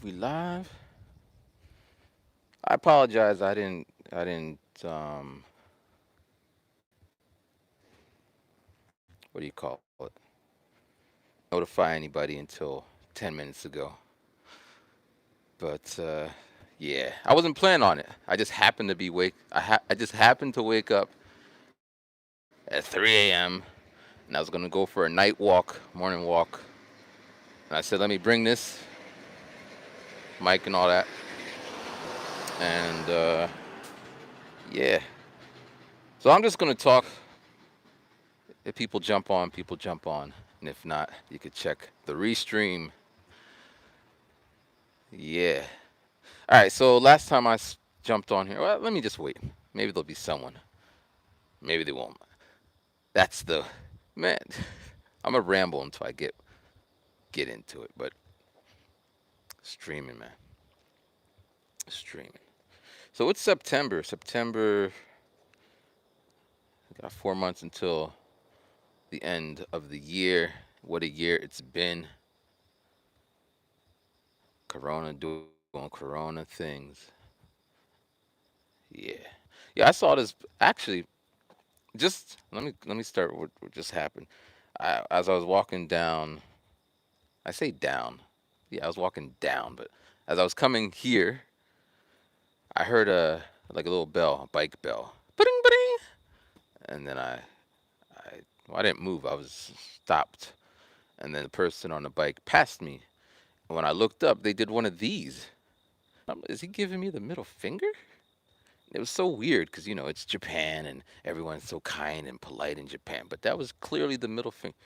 We live. I apologize. I didn't what do you call it? Notify anybody until 10 minutes ago. But yeah, I wasn't planning on it. I just happened to be wake I just happened to wake up at 3 a.m. and I was going to go for a night walk, morning walk. And I said, "Let me bring this mic and all that." And yeah. So I'm just going to talk. If people jump on, people jump on. And if not, you could check the restream. Yeah. All right. So last time jumped on here, well, let me just wait. Maybe there'll be someone. Maybe they won't. That's the man. I'm gonna ramble until I get into it. But streaming, man, streaming. So it's September. September. Got 4 months until the end of the year. What a year it's been. Corona doing Corona things. Yeah. Yeah, I saw this actually just let me start with what just happened. As I was walking down, I say down. Yeah, I was walking down, but as I was coming here, I heard a like a little bell, a bike bell. Ba-ding, ba-ding. And then I well, I didn't move. I was stopped. And then the person on the bike passed me. And when I looked up, they did one of these. Is he giving me the middle finger? It was so weird because it's Japan and everyone's so kind and polite in Japan, but that was clearly the middle finger.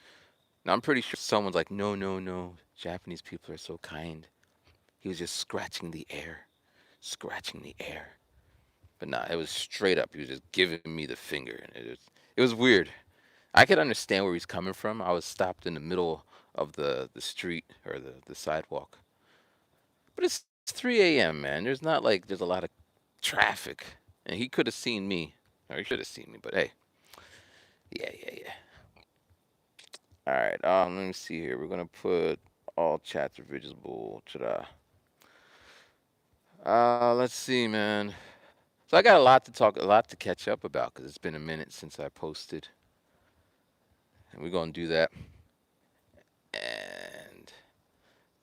Now I'm pretty sure someone's like, no, no, no, Japanese people are so kind. He was just scratching the air. But nah, it was straight up. He was just giving me the finger, and it was weird. I could understand where he's coming from. I was stopped in the middle of the street or the sidewalk, but it's 3 a.m. man. There's not like there's a lot of traffic, and he could have seen me, or he should have seen me. But hey, yeah, yeah, yeah. All right. Let me see here. We're gonna put all chats are visible. Ta-da. Let's see, man. So I got a lot to catch up about because it's been a minute since I posted, and we're gonna do that. And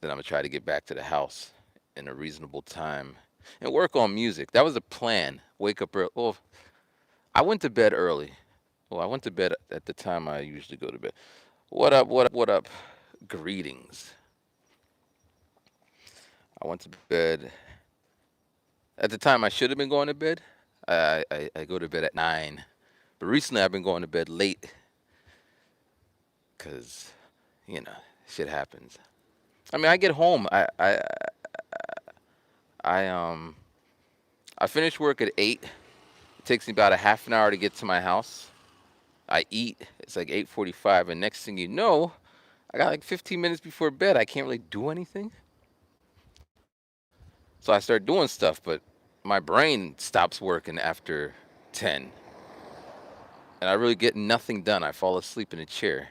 then I'm gonna try to get back to the house in a reasonable time and work on music. That was a plan. Wake up early. Well, I went to bed early. Well, I went to bed at the time I usually go to bed. What up? What up? What up? Greetings. I went to bed at the time I should have been going to bed. I go to bed at 9, but recently I've been going to bed late because you know shit happens. I mean, I get home. I I finish work at 8. It takes me about a half an hour to get to my house. I eat. It's like 8:45, and next thing you know, I got like 15 minutes before bed. I can't really do anything. So I start doing stuff, but my brain stops working after 10, and I really get nothing done. I fall asleep in a chair.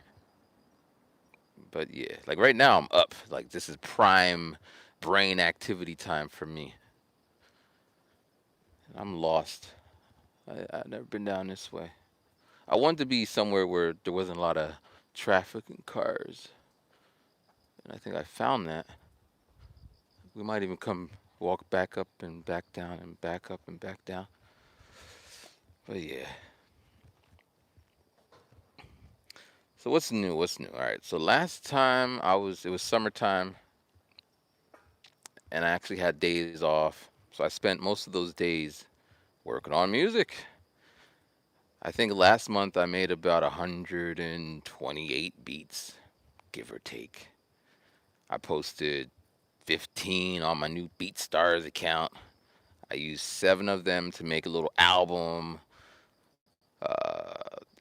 But yeah, like right now I'm up. Like this is prime brain activity time for me. I'm lost. I've never been down this way. I wanted to be somewhere where there wasn't a lot of traffic and cars, and I think I found that. We might even come walk back up and back down and back up and back down. But yeah. So what's new? What's new? All right. So last time it was summertime, and I actually had days off. So I spent most of those days working on music. I think last month I made about 128 beats, give or take. I posted 15 on my new BeatStars account. I used 7 of them to make a little album,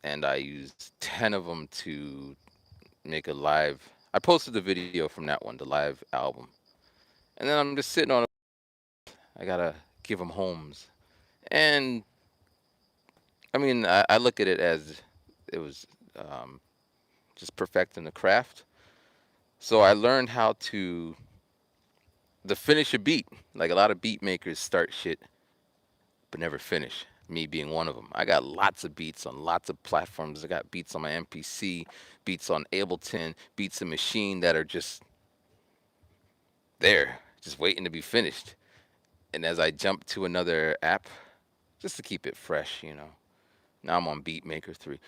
and I used 10 of them to make a live. I posted the video from that one, the live album. And then I'm just sitting on it. I gotta give them homes. And I mean, I look at it as it was um, just perfecting the craft. So I learned how to the finish a beat. Like a lot of beat makers start shit but never finish. Me being one of them. I got lots of beats on lots of platforms. I got beats on my MPC, beats on Ableton, beats in Machine that are just there, just waiting to be finished. And as I jump to another app, just to keep it fresh, now I'm on Beatmaker 3.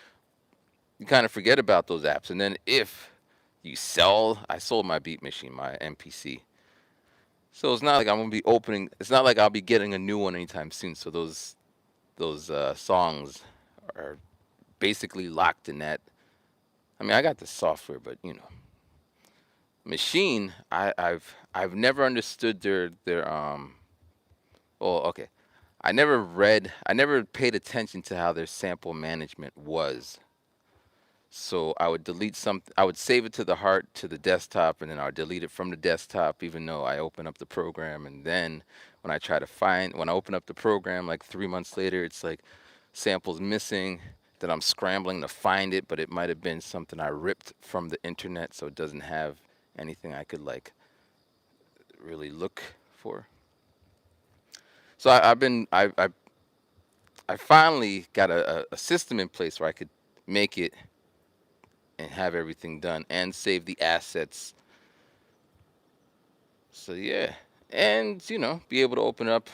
You kind of forget about those apps. And then if I sold my Beat Machine, my MPC. So it's not like I'm gonna be opening. It's not like I'll be getting a new one anytime soon. So those songs are basically locked in that. I mean, I got the software, but Machine. I've never understood their. Well, okay. I never paid attention to how their sample management was. So I would delete something. I would save it to the desktop, and then I would delete it from the desktop, even though I open up the program. And then when I open up the program, like 3 months later, it's like samples missing. That I'm scrambling to find it, but it might have been something I ripped from the internet, so it doesn't have anything I could like really look for. So I finally got a system in place where I could make it and have everything done and save the assets. So yeah, and be able to open up.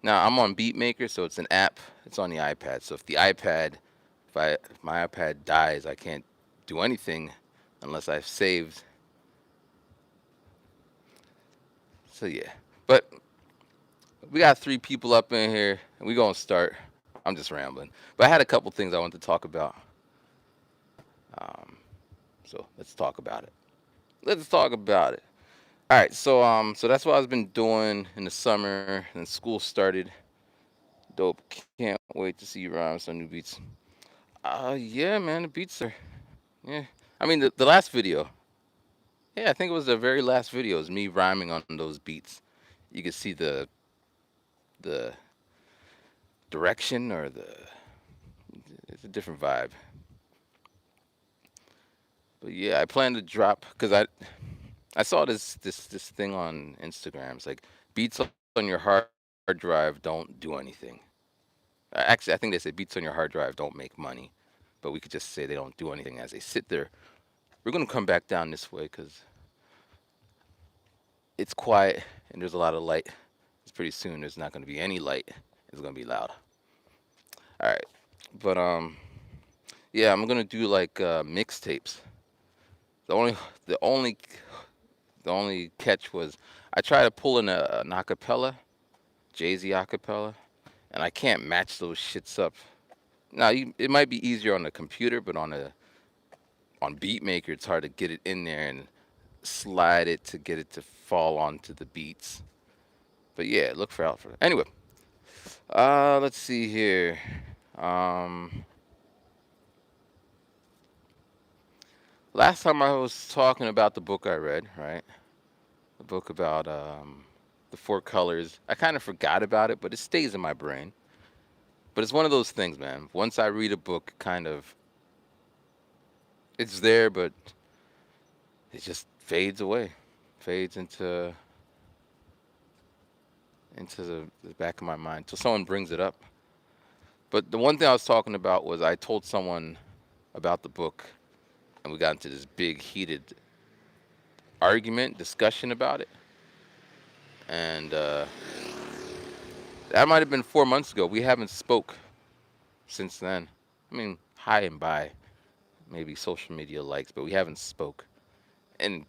Now I'm on Beatmaker, so it's an app. It's on the iPad. So if my iPad dies, I can't do anything unless I've saved. So yeah, but we got three people up in here, and we gonna start. I'm just rambling, but I had a couple things I wanted to talk about. Um, so let's talk about it. Let's talk about it. All right, so that's what I've been doing in the summer, and school started. Dope. Can't wait to see you rhyme some new beats. Yeah, man, the beats are. Yeah, I mean the last video. Yeah, I think it was the very last video. Is me rhyming on those beats. You could see the direction or the. It's a different vibe. But yeah, I plan to drop because I saw this thing on Instagram. It's like beats on your hard drive don't do anything. Actually, I think they say beats on your hard drive don't make money, but we could just say they don't do anything as they sit there. We're gonna come back down this way because it's quiet and there's a lot of light. It's pretty soon. There's not gonna be any light. It's gonna be loud. All right, but yeah, I'm gonna do like mixtapes. The only the only the only catch was I tried to pull in an acapella, Jay Z acapella, and I can't match those shits up. Now it might be easier on the computer, but on Beatmaker it's hard to get it in there and slide it to get it to fall onto the beats. But yeah, look for out for it. Anyway, let's see here. Um, Last time I was talking about the book I read, right? The book about the four colors. I kind of forgot about it, but it stays in my brain. But it's one of those things, man. Once I read a book, kind of, it's there, but it just fades away, fades into the back of my mind till someone brings it up. But the one thing I was talking about was I told someone about the book, and we got into this big heated argument, discussion about it, and that might have been 4 months ago. We haven't spoke since then. I mean, hi and bye, maybe social media likes, but we haven't spoke, and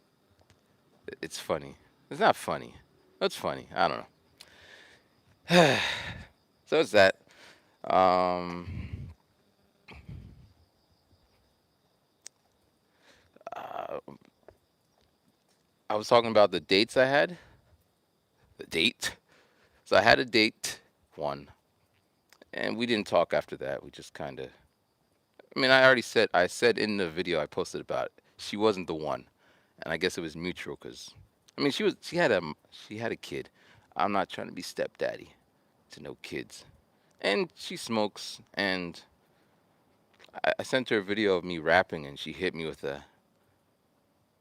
it's funny. It's not funny. It's funny. I don't know. So it's that. Um, uh, I was talking about the dates I had. The date. So I had a date, one, and we didn't talk after that. We just kind of. I mean, I said in the video I posted about it, she wasn't the one, and I guess it was mutual because, I mean, she had a kid. I'm not trying to be stepdaddy to no kids, and she smokes. And I sent her a video of me rapping, and she hit me with a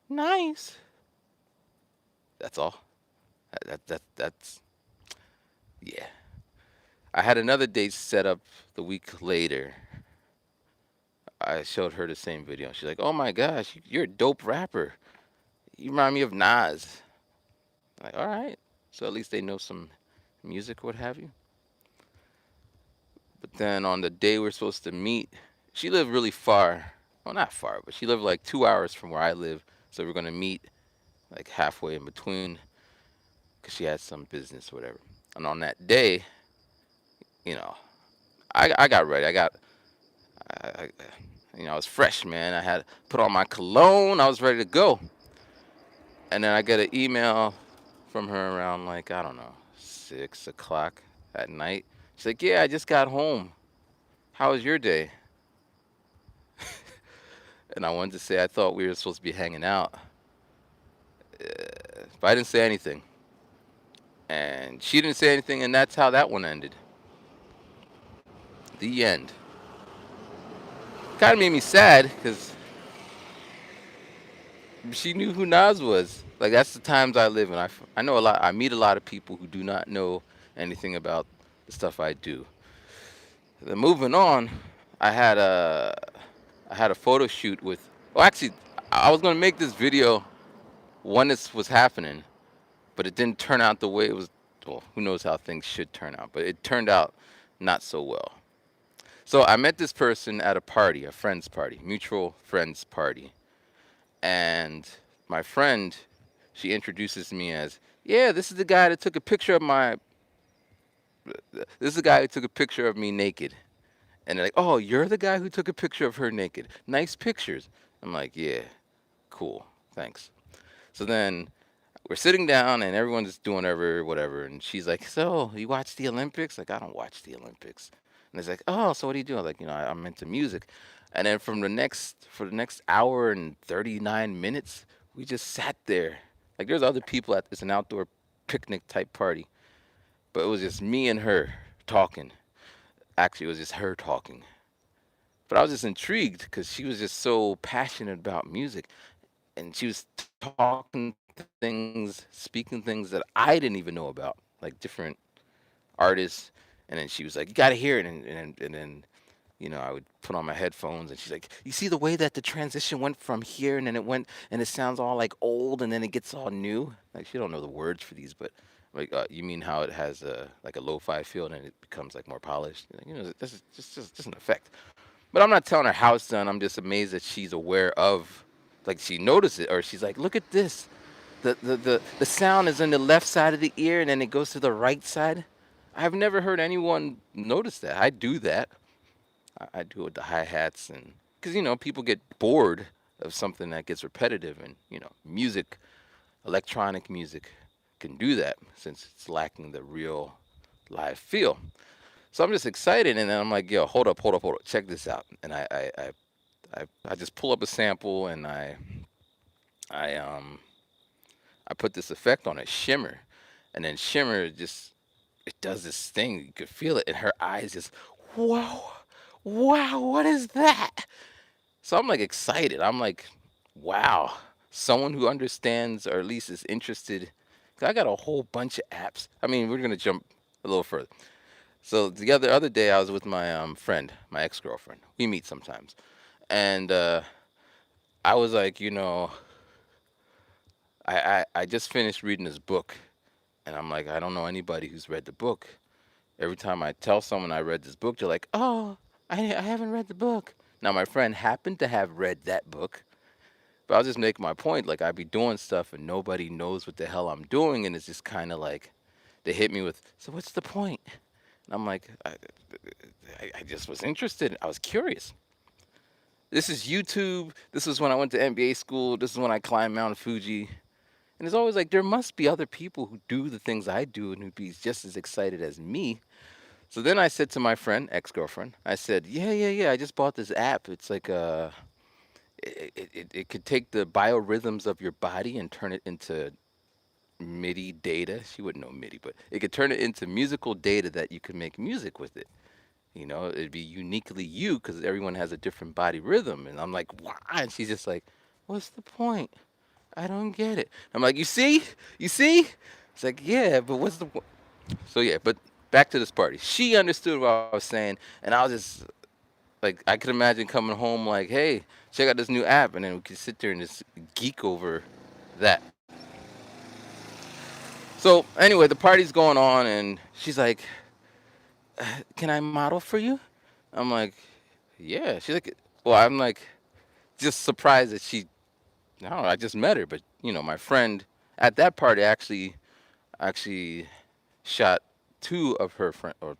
nice. That's all. That's yeah. I had another date set up the week later. I showed her the same video. She's like, "Oh my gosh, you're a dope rapper. You remind me of Nas." I'm like, all right. So at least they know some music, what have you. But then on the day we're supposed to meet, she lived really far. Well, not far, but she lived like 2 hours from where I live. So we're gonna meet like halfway in between because she had some business or whatever. And on that day, you know, I got ready. I I was fresh, man. I had put on my cologne. I was ready to go. And then I get an email from her around like, I don't know, 6 o'clock at night. She's like, "Yeah, I just got home. How was your day?" And I wanted to say I thought we were supposed to be hanging out, but I didn't say anything. And she didn't say anything, and that's how that one ended. The end. Kind of made me sad because she knew who Nas was. Like that's the times I live in. I know a lot. I meet a lot of people who do not know anything about the stuff I do. Then moving on, I had a I had a photo shoot with. Well, actually, I was gonna make this video when this was happening, but it didn't turn out the way it was. Well, who knows how things should turn out, but it turned out not so well. So I met this person at a party, a friend's party, mutual friend's party, and my friend, she introduces me as, yeah, this is the guy that took a picture of my. This is the guy who took a picture of me naked. And they're like, "Oh, you're the guy who took a picture of her naked. Nice pictures." I'm like, "Yeah, cool, thanks." So then we're sitting down and everyone's doing whatever. And she's like, "So you watch the Olympics?" Like, I don't watch the Olympics. And it's like, "Oh, so what do you do?" I'm like, I'm into music. And then for the next hour and 39 minutes, we just sat there. Like, there's other people at it's an outdoor picnic type party, but it was just me and her talking. Actually, it was just her talking. But I was just intrigued because she was just so passionate about music, and she was talking things, speaking things that I didn't even know about, like different artists. And then she was like, "You got to hear it," and then I would put on my headphones, and she's like, "You see the way that the transition went from here, and then it went, and it sounds all like old, and then it gets all new." Like she don't know the words for these, but like, you mean how it has like a lo-fi feel, and then it becomes like more polished? This is just an effect. But I'm not telling her how it's done. I'm just amazed that she's aware of, like she noticed it, or she's like, "Look at this. The sound is on the left side of the ear, and then it goes to the right side." I've never heard anyone notice that. I do that. I do it with the hi hats, and because people get bored of something that gets repetitive, and music, electronic music, can do that since it's lacking the real live feel. So I'm just excited, and then I'm like, "Yo, hold up, check this out." And I just pull up a sample, and I um I put this effect on it, shimmer, and then shimmer just it does this thing. You could feel it, and her eyes just, wow, wow, what is that? So I'm like excited. I'm like, wow, someone who understands or at least is interested. 'Cause I got a whole bunch of apps. I mean, we're gonna jump a little further. So the other day, I was with my friend, my ex girlfriend. We meet sometimes, and I was like, I just finished reading this book, and I'm like, I don't know anybody who's read the book. Every time I tell someone I read this book, they're like, "Oh, I haven't read the book." Now my friend happened to have read that book, but I'll just make my point. Like I'd be doing stuff and nobody knows what the hell I'm doing, and it's just kind of like they hit me with, "So what's the point?" And I'm like, I just was interested. I was curious. This is YouTube. This is when I went to MBA school. This is when I climbed Mount Fuji. And it's always like there must be other people who do the things I do and who'd be just as excited as me. So then I said to my friend, ex-girlfriend, I said, "Yeah, yeah, yeah. I just bought this app. It's like it could take the biorhythms of your body and turn it into MIDI data." She wouldn't know MIDI, but it could turn it into musical data that you can make music with it. It'd be uniquely you because everyone has a different body rhythm. And I'm like, "Why?" And she's just like, "What's the point?" I don't get it. I'm like, you see. It's like, yeah, but what's the point? So yeah, but back to this party. She understood what I was saying, and I was just like, I could imagine coming home like, hey, check out this new app, and then we could sit there and just geek over that. So anyway, the party's going on, and she's like, "Can I model for you?" I'm like, "Yeah." She's like, "Well," I'm like, just surprised that she. I don't know. I just met her, but my friend at that party actually shot two of her friend or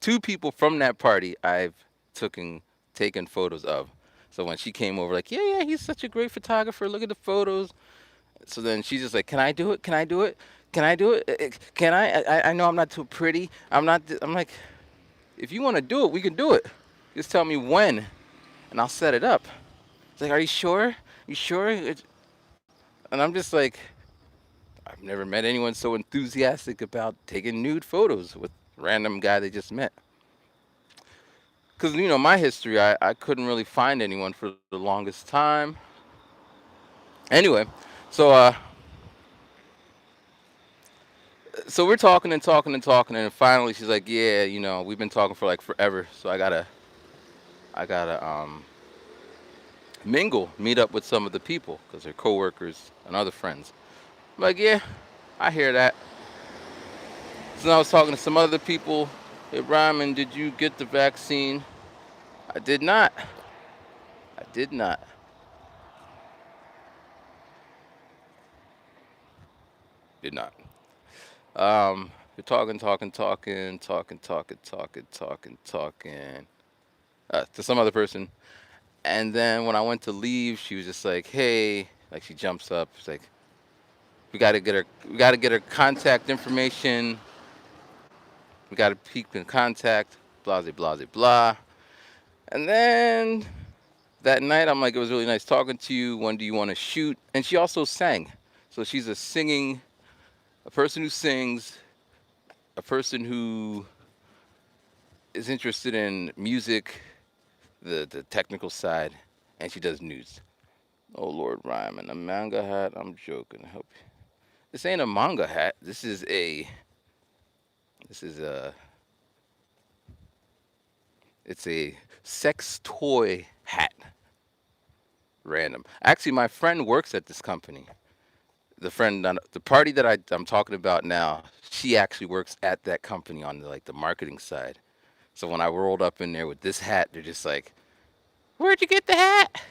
two people from that party I've taken taken photos of. So when she came over, like, yeah, he's such a great photographer. Look at the photos. So then she's just like, can I do it? Can I do it? Can I do it? Can I? I know I'm not too pretty. I'm not. I'm like, if you want to do it, we can do it. Just tell me when, and I'll set it up. It's like, are you sure? You sure? And I'm just like, I've never met anyone so enthusiastic about taking nude photos with random guy they just met. Because my history, I couldn't really find anyone for the longest time. Anyway, so so we're talking and talking and talking, and finally she's like, yeah, we've been talking for like forever, so I gotta mingle, meet up with some of the people because they're coworkers and other friends. I'm like, yeah, I hear that. So I was talking to some other people. Hey, Ryman, did you get the vaccine? I did not. I did not. Did not. We're talking, talking, talking, talking, talking, talking, talking, talking to some other person. And then when I went to leave, she was just like, "Hey," like she jumps up. She's like, We got to get her contact information. We got to keep in contact." Blah, blah, blah, blah. And then that night, I'm like, "It was really nice talking to you. When do you want to shoot?" And she also sang. So she's a person who sings, a person who is interested in music, the technical side, and she does news. Oh Lord, Ryman, a manga hat. I'm joking. I hope this ain't a manga hat. This is a it's a sex toy hat. Random. Actually, my friend works at this company. The party that I'm talking about now, she actually works at that company on the marketing side. So when I rolled up in there with this hat, they're just like, "Where'd you get the hat?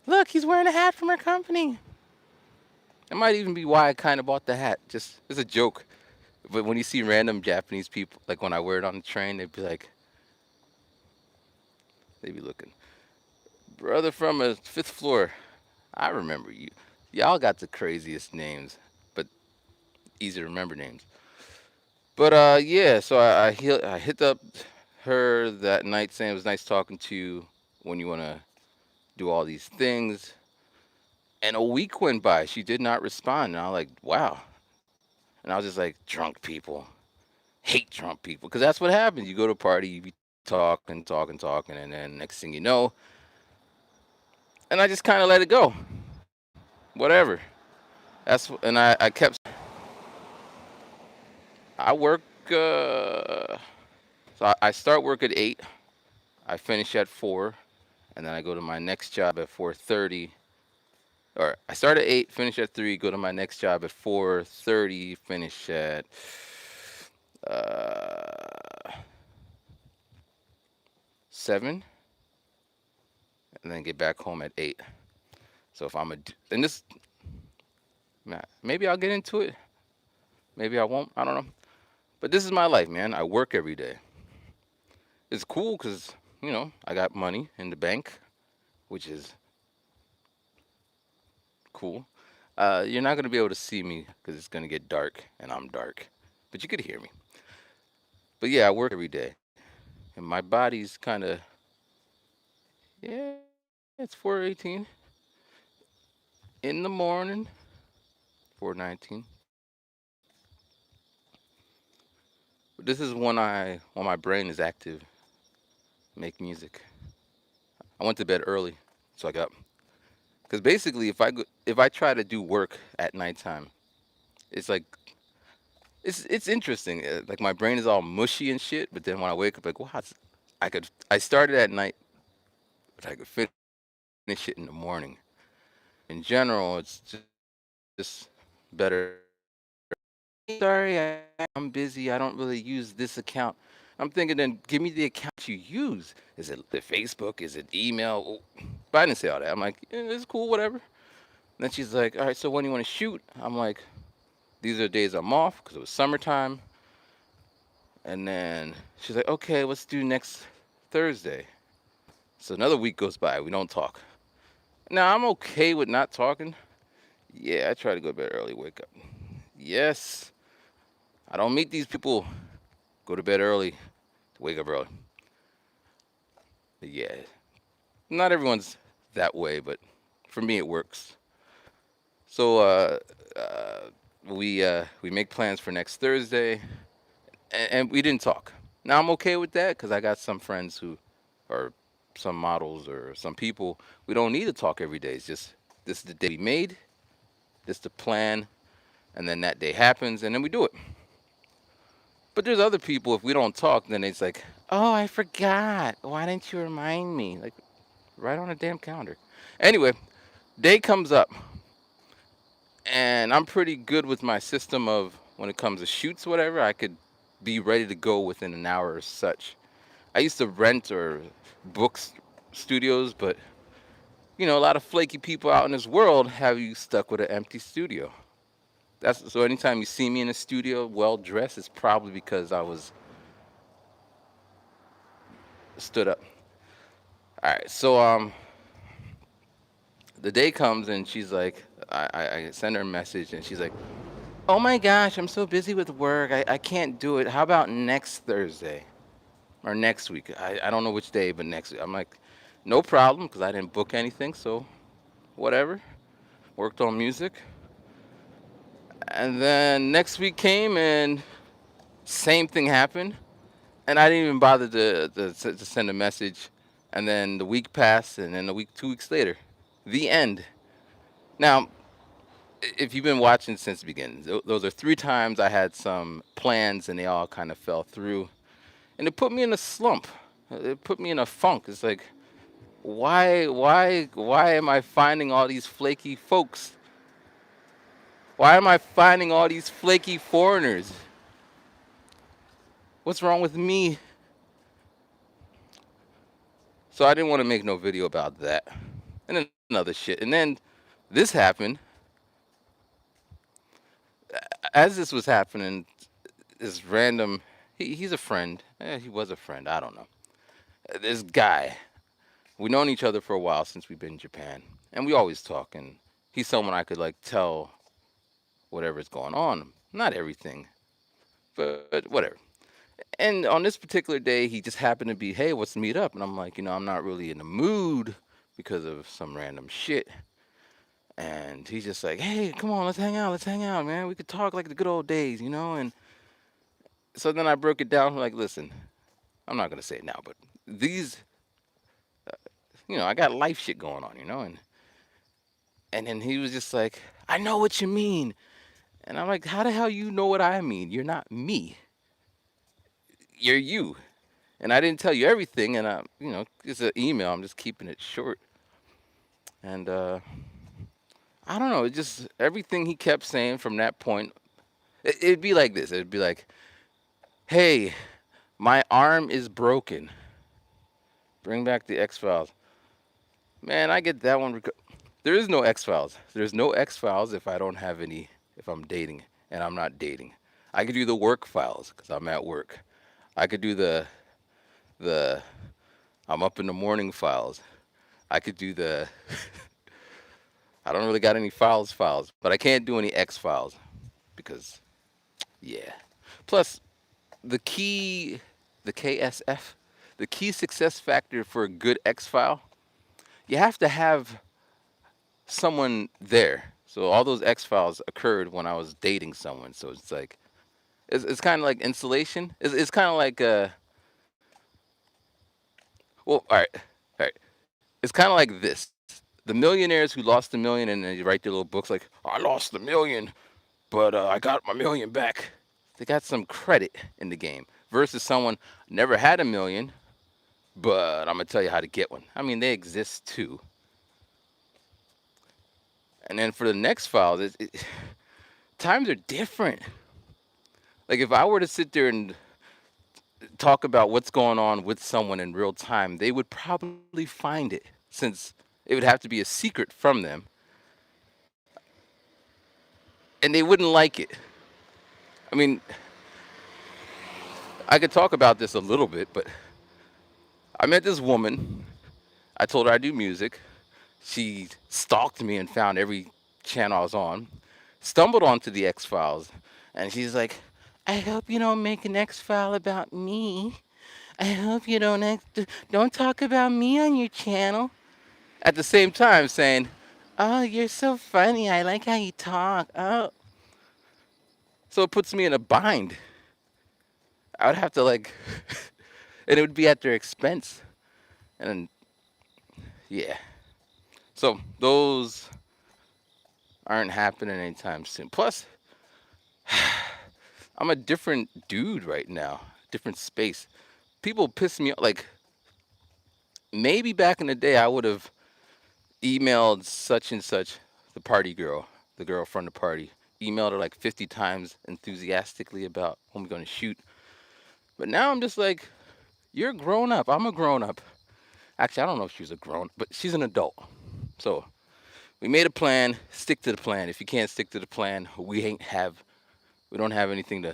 Look, he's wearing a hat from our company." That might even be why I kind of bought the hat. Just it's a joke. But when you see random Japanese people, like when I wear it on the train, they'd be looking, brother from a fifth floor. I remember you. Y'all got the craziest names, but easy to remember names. But yeah. So I hit up her that night saying it was nice talking to you. When you wanna do all these things, and a week went by. She did not respond. And I was like, wow. And I was just like, drunk people hate drunk people because that's what happens. You go to a party, you be talking, talking, talking, and then next thing you know, and I just kind of let it go. Whatever. And I kept. I work. So I start work at 8. I finish at 4, and then I go to my next job at 4:30. Or I start at 8, finish at 3, go to my next job at 4:30, finish at uh, 7, and then get back home at 8. So if I'm a and this maybe I'll get into it. Maybe I won't. I don't know. But this is my life, man. I work every day. It's cool because, I got money in the bank, which is cool. You're not going to be able to see me because it's going to get dark and I'm dark. But you could hear me. But yeah, I work every day. And my body's kind of, yeah, it's 4:18 in the morning, 4:19. But this is when my brain is active, make music. I went to bed early, so I got up. Because basically, if I try to do work at nighttime, it's like it's interesting. Like my brain is all mushy and shit. But then when I wake up, like, wow, I started at night, but I could finish it in the morning. In general, it's just better to be like, hey, sorry, I'm busy. I don't really use this account. I'm thinking, then give me the account you use. Is it the Facebook? Is it email? But I didn't say all that. I'm like, it's cool, whatever. Then she's like, all right, so when do you want to shoot? I'm like, these are the days I'm off because it was summertime. And then she's like, okay, let's do next Thursday. So another week goes by. We don't talk. Now, I'm okay with not talking. Yeah, I try to go to bed early, wake up. Yes, I don't meet these people. Go to bed early, wake up early. Yeah, not everyone's that way, but for me, it works. So we make plans for next Thursday, and we didn't talk. Now I'm okay with that because I got some friends who are some models or some people. We don't need to talk every day. It's just this is the day we made. This is the plan, and then that day happens, and then we do it. But there's other people. If we don't talk, then it's like, oh, I forgot. Why didn't you remind me? Like, right on a damn calendar. Anyway, day comes up, and I'm pretty good with my system of when it comes to shoots, whatever. I could be ready to go within an hour or such. I used to rent or book studios, but a lot of flaky people out in this world have you stuck with an empty studio. That's so. Anytime you see me in a studio, well dressed, it's probably because I was stood up. All right, so the day comes and she's like, I send her a message and she's like, oh my gosh, I'm so busy with work. I can't do it. How about next Thursday or next week? I don't know which day, but next week. I'm like, no problem, because I didn't book anything, so whatever. Worked on music. And then next week came and same thing happened. And I didn't even bother to send a message. And then the week passed, and then 2 weeks later, the end. Now, if you've been watching since the beginning, those are 3 times I had some plans and they all kind of fell through. And it put me in a slump. It put me in a funk. It's like, why am I finding all these flaky folks? Why am I finding all these flaky foreigners? What's wrong with me? So I didn't want to make no video about that. And then other shit. And then this happened. As this was happening, this random, he's a friend. He was a friend. I don't know. This guy. We've known each other for a while since we've been in Japan. And we always talk. And he's someone I could like tell whatever's going on. Not everything, but whatever. And on this particular day, he just happened to be, hey, let's meet up. And I'm like, I'm not really in the mood because of some random shit. And he's just like, hey, come on, let's hang out, man. We could talk like the good old days. And so then I broke it down. Like, listen, I'm not gonna say it now, but these, I got life shit going on. And then he was just like, I know what you mean. And I'm like, how the hell you know what I mean? You're not me. You're you. And I didn't tell you everything. And it's an email. I'm just keeping it short. And I don't know. It just everything he kept saying from that point. It'd be like this. It'd be like, hey, my arm is broken. Bring back the X Files. Man, I get that one. There is no X Files. There's no X Files if I don't have any. If I'm dating and I'm not dating, I could do the work files because I'm at work. I could do the I'm up in the morning files. I could do the I don't really got any files, but I can't do any X Files because yeah. Plus the key, the KSF, the key success factor for a good X File, you have to have someone there. So all those X Files occurred when I was dating someone. So it's like it's kind of like insulation. It's kind of like well, all right. It's kind of like this. the millionaires who lost a million and they write their little books like, I lost a million, but I got my million back. They got some credit in the game versus someone never had a million, but I'm gonna tell you how to get one. I mean, they exist too. And then for the next files, times are different. Like if I were to sit there and talk about what's going on with someone in real time, they would probably find it since it would have to be a secret from them, and they wouldn't like it. I mean, I could talk about this a little bit, but I met this woman. I told her I do music. She stalked me and found every channel I was on. Stumbled onto the X Files, and she's like, "I hope you don't make an X file about me. I hope you don't talk about me on your channel." At the same time, saying, "Oh, you're so funny. I like how you talk." Oh, so it puts me in a bind. I would have to like, and it would be at their expense. And yeah, so those aren't happening anytime soon. Plus, I'm a different dude right now, different space. People piss me off. Like maybe back in the day, I would have emailed such and such, the party girl, the girl from the party. Emailed her like 50 times enthusiastically about when we're going to shoot. But now I'm just like, you're a grown up. I'm a grown up. Actually, I don't know if she's a grown, but she's an adult. So we made a plan. Stick to the plan. If you can't stick to the plan, we don't have anything to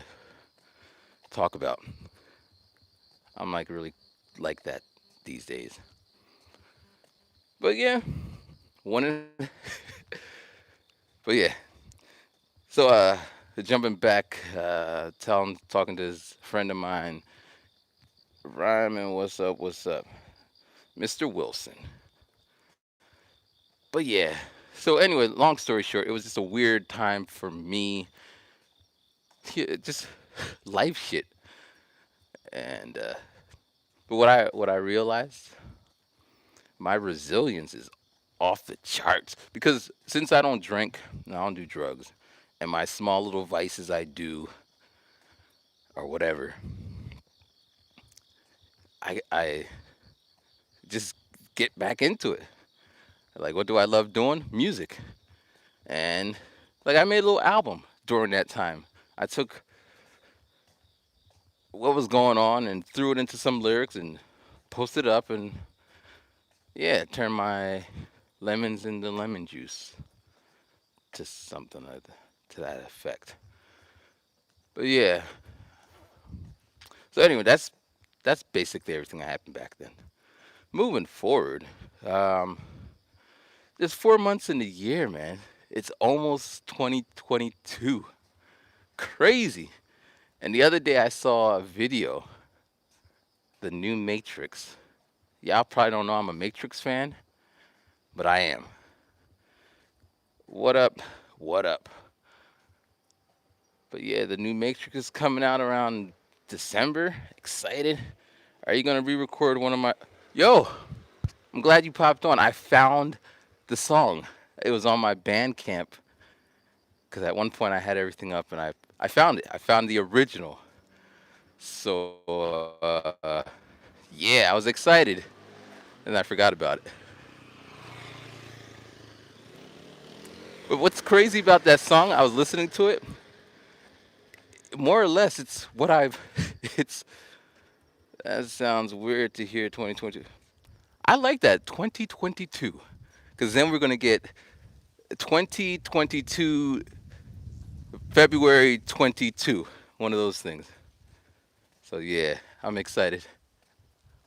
talk about. I'm like really like that these days. But yeah, one. But yeah. So jumping back, talking to this friend of mine, Ryman, what's up, Mr. Wilson. But yeah. So anyway, long story short, it was just a weird time for me. Yeah, just life shit. And but what I realized, my resilience is off the charts because since I don't drink, and I don't do drugs, and my small little vices I do or whatever, I just get back into it. Like, what do I love doing? Music. And like, I made a little album during that time. I took what was going on and threw it into some lyrics and posted it up, and yeah, turned my lemons into lemon juice to something like that, to that effect. But yeah, so anyway, that's basically everything that happened back then. Moving forward, um, there's 4 months in the year, man. It's almost 2022. Crazy. And the other day I saw a video, the new Matrix. Y'all probably don't know I'm a Matrix fan, but I am. What up? What up? But yeah, the new Matrix is coming out around December. Excited. Are you gonna re-record one of my? Yo, I'm glad you popped on. I found the song. It was on my Bandcamp because at one point I had everything up and I found it. I found the original. So yeah, I was excited and I forgot about it. But what's crazy about that song? I was listening to it. More or less, it's what I've. It's that sounds weird to hear 2022. I like that 2022 because then we're gonna get 2022 February 22. One of those things. So yeah, I'm excited.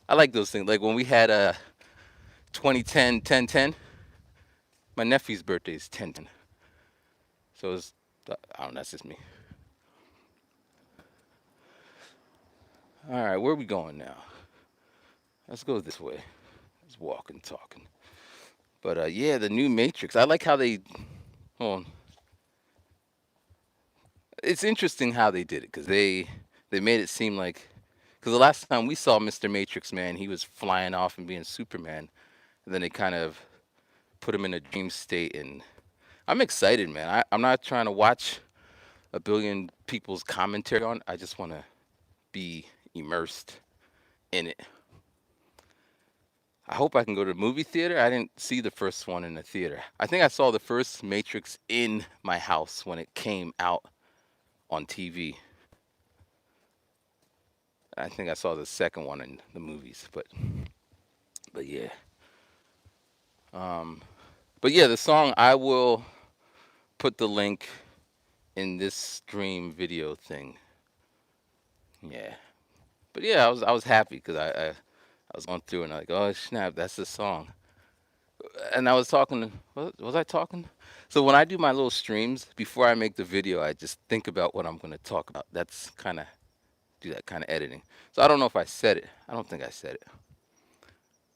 I like those things. Like when we had 2010 1010. My nephew's birthday is 1010. So it's I don't know. That's just me. All right, where are we going now? Let's go this way. Let's walk and talking. But yeah, the new Matrix. I like how they. Well, it's interesting how they did it because they made it seem like because the last time we saw Mr. Matrix, man, he was flying off and being Superman, and then they kind of put them in a dream state, and I'm excited, man. I'm not trying to watch a billion people's commentary on it. I just want to be immersed in it. I hope I can go to the movie theater. I didn't see the first one in the theater. I think I saw the first Matrix in my house when it came out on TV. I think I saw the second one in the movies, but yeah. Um, but yeah, the song I will put the link in this stream video thing. Yeah, but yeah, I was happy because I was going through and I like, oh snap, that's the song. And I was talking. Was I talking? So when I do my little streams, before I make the video, I just think about what I'm going to talk about. That's kind of do that kind of editing. So I don't know if I said it. I don't think I said it.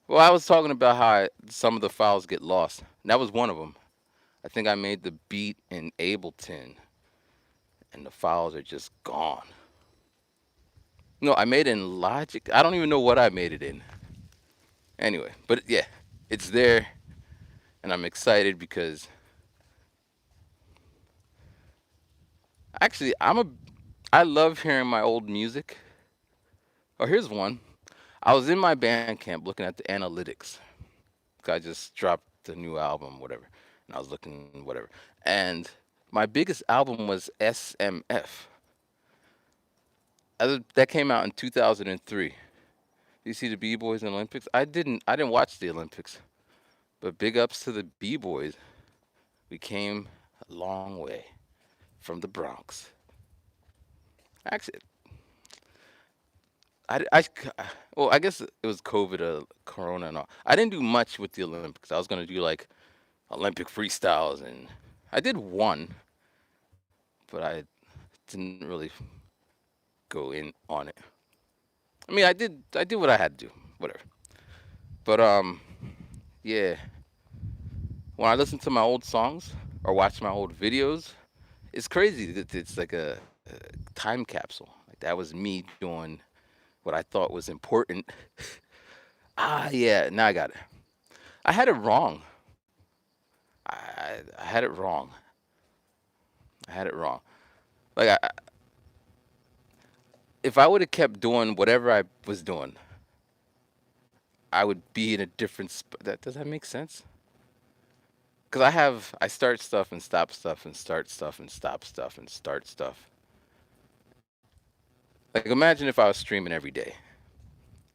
Well, I was talking about how some of the files get lost. And that was one of them. I think I made the beat in Ableton, and the files are just gone. No, I made it in Logic. I don't even know what I made it in. Anyway, but yeah, it's there, and I'm excited because actually I love hearing my old music. Oh, here's one. I was in my Bandcamp looking at the analytics. I just dropped the new album, whatever, and I was looking, whatever. And my biggest album was SMF. That came out in 2003. You see the B Boys in the Olympics? I didn't watch the Olympics, but big ups to the B Boys. We came a long way from the Bronx. Actually, I well, I guess it was COVID, Corona, and all. I didn't do much with the Olympics. I was gonna do like Olympic freestyles, and I did one, but I didn't really go in on it. I mean, I did what I had to do, whatever. But yeah. When I listen to my old songs or watch my old videos, it's crazy. It's like a time capsule. Like that was me doing what I thought was important. Ah, yeah. Now I got it. I had it wrong. I had it wrong. I had it wrong. Like if I would have kept doing whatever I was doing, I would be in a different. Does that make sense? Because I start stuff and stop stuff and start stuff and stop stuff and start stuff. Like imagine if I was streaming every day.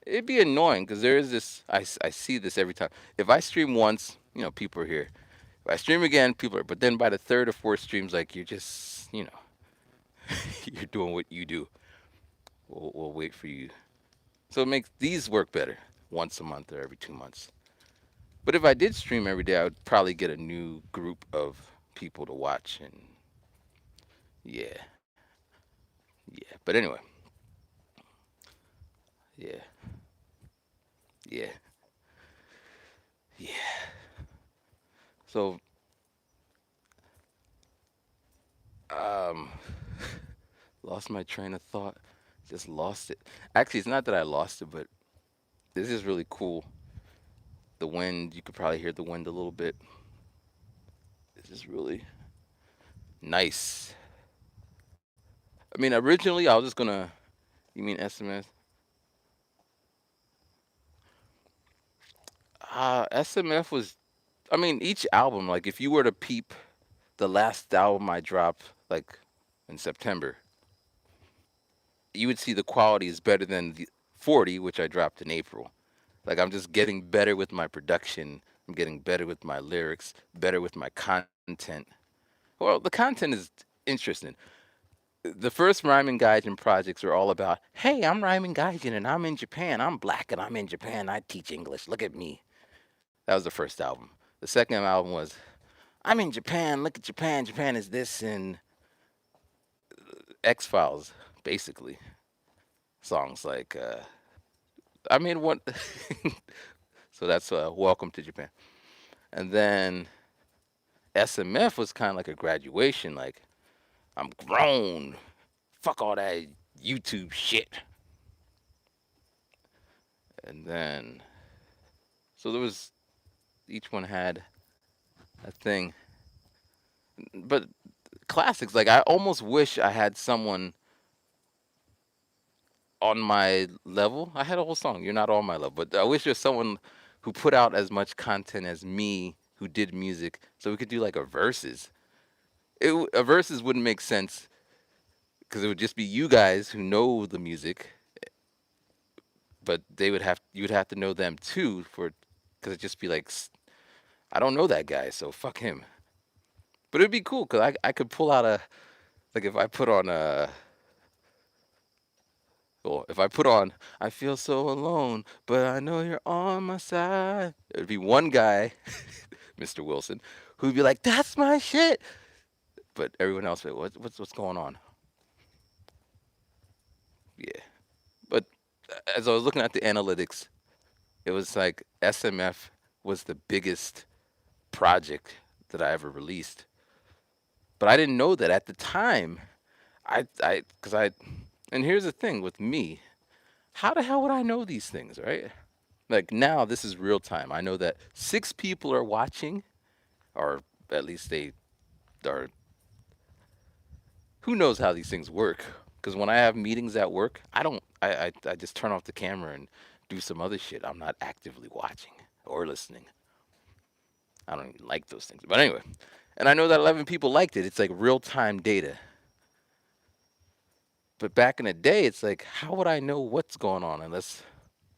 It'd be annoying because there is this. I see this every time. If I stream once, people are here. If I stream again, people are. But then by the third or fourth streams, like you're just, you're doing what you do. We'll wait for you. So it makes these work better once a month or every 2 months. But if I did stream every day, I would probably get a new group of people to watch, and yeah, yeah. But anyway, yeah, yeah, yeah. So um, lost my train of thought. Just lost it. Actually, it's not that I lost it, but this is really cool. The wind, you could probably hear the wind a little bit. This is really nice. I mean, originally I was just gonna. You mean SMS? SMF was. I mean, each album. Like, if you were to peep the last album I dropped, like in September, you would see the quality is better than the 40, which I dropped in April. Like, I'm just getting better with my production. I'm getting better with my lyrics, better with my content. Well, the content is interesting. The first rhyming gaijin projects were all about, hey, I'm rhyming gaijin and I'm in Japan. I'm black and I'm in Japan. I teach English. Look at me. That was the first album. The second album was, I'm in Japan. Look at Japan. Japan is this and X Files, basically. Songs like, I made one. So that's Welcome to Japan. And then SMF was kind of like a graduation. Like, I'm grown. Fuck all that YouTube shit. And then, so there was, each one had a thing. But classics, like I almost wish I had someone on my level. I had a whole song, "You're Not on My Level," but I wish there's someone who put out as much content as me who did music, so we could do like a verses. A verses wouldn't make sense because it would just be you guys who know the music, but they would have you would have to know them too for because it'd just be like I don't know that guy, so fuck him. But it'd be cool because I could pull out a like if I put on a well, if I put on I feel so alone, but I know you're on my side. It'd be one guy, Mr. Wilson, who'd be like, "That's my shit," but everyone else would, what's going on? Yeah. But as I was looking at the analytics, it was like SMF was the biggest project that I ever released. But I didn't know that at the time. Because and here's the thing with me, how the hell would I know these things, right? Like now, this is real time. I know that 6 people are watching, or at least they are. Who knows how these things work? Because when I have meetings at work, I don't. I just turn off the camera and do some other shit. I'm not actively watching or listening. I don't even like those things. But anyway, and I know that 11 people liked it. It's like real time data. But back in the day, it's like, how would I know what's going on unless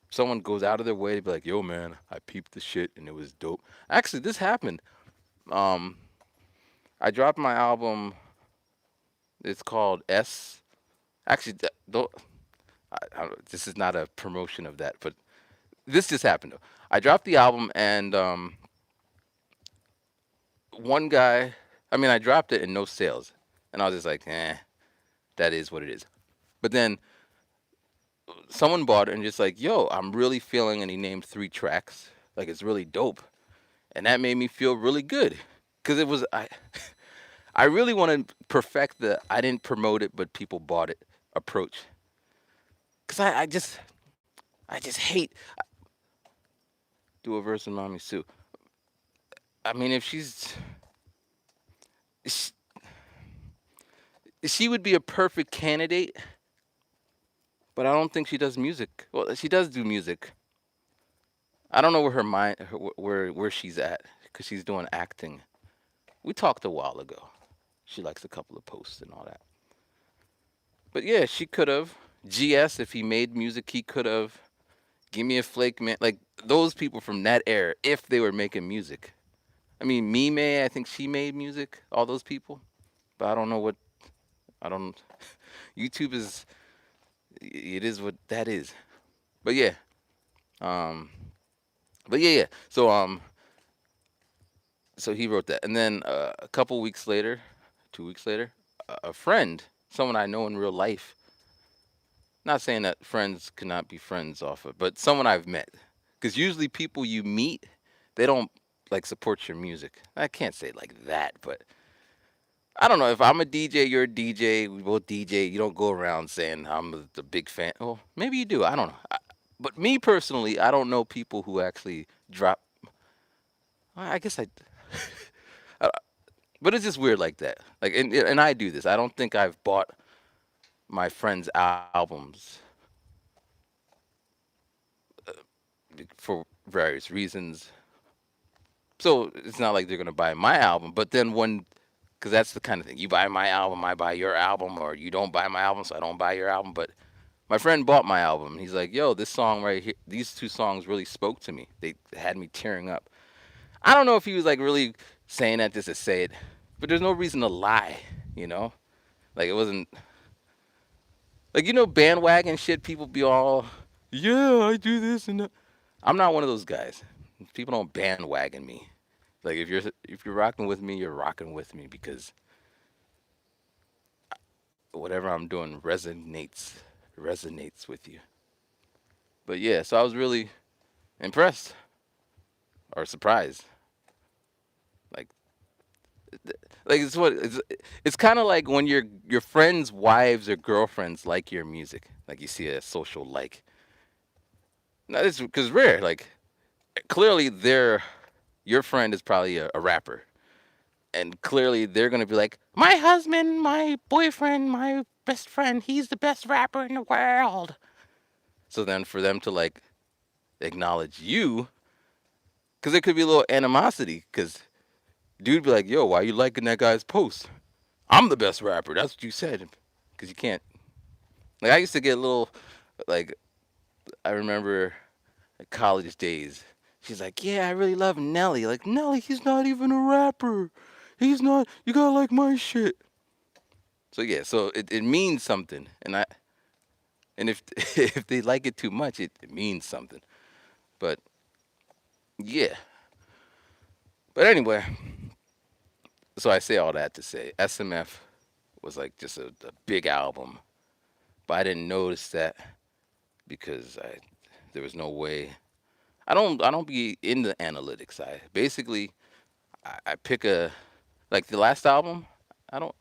someone goes out of their way to be like, "Yo, man, I peeped the shit and it was dope." Actually, this happened. Um, I dropped my album. It's called S. Actually, don't. This is not a promotion of that, but this just happened though. I dropped the album and one guy. I mean, I dropped it and no sales, and I was just like, that is what it is. But then someone bought it and just like, "Yo, I'm really feeling," and he named 3 tracks. Like it's really dope, and that made me feel really good because it was I really want to perfect the I didn't promote it but people bought it approach because I just hate do a verse on Mommy Sue. I mean, if she, she would be a perfect candidate, but I don't think she does music. Well, she does do music. I don't know where her mind where she's at because she's doing acting. We talked a while ago. She likes a couple of posts and all that. But yeah, she could have. GS, if he made music, he could have. Give me a flake man. Like those people from that era, if they were making music. I mean, Mime, I think she made music. All those people, but I don't know what. I don't. YouTube is. It is what that is. But yeah. Um. But yeah, yeah. So he wrote that, and then a couple weeks later, 2 weeks later, a friend, someone I know in real life. Not saying that friends cannot be friends off of, but someone I've met. Because usually people you meet, they don't like support your music. I can't say it like that, but I don't know. If I'm a DJ, you're a DJ. We both DJ. You don't go around saying I'm the big fan. Oh, maybe you do. I don't know. But me personally, I don't know people who actually drop. I guess I. uh, But it's just weird like that. Like, and I do this. I don't think I've bought my friends' albums for various reasons. So it's not like they're gonna buy my album. But then when, because that's the kind of thing. You buy my album, I buy your album, or you don't buy my album, so I don't buy your album. But my friend bought my album. He's like, "Yo, this song right here, these 2 songs really spoke to me. They had me tearing up." I don't know if he was like really saying that just to say it, but there's no reason to lie, you know? Like it wasn't like bandwagon shit. People be all, "Yeah, I do this and that." I'm not one of those guys. People don't bandwagon me. Like if you're rocking with me, you're rocking with me because whatever I'm doing resonates with you. But yeah, so I was really impressed or surprised. Like like it's kind of like when your friends' wives or girlfriends like your music. Like you see a social like. Now it's because rare. Like clearly they're your friend is probably a rapper. And clearly they're gonna be like, my husband, my boyfriend, my best friend, he's the best rapper in the world. So then for them to like acknowledge you, because there could be a little animosity, because dude be like, yo, why you liking that guy's post? I'm the best rapper. That's what you said. Because you can't. Like I used to get a little, like I remember college days. She's like, yeah, I really love Nelly. Like Nelly, he's not even a rapper. He's not. You gotta like my shit. So yeah, so it means something, and if if they like it too much, it means something. But yeah. But anyway, so I say all that to say SMF was like just a big album, but I didn't notice that because I there was no way. I don't be in the analytics. I basically I pick a like the last album. I don't.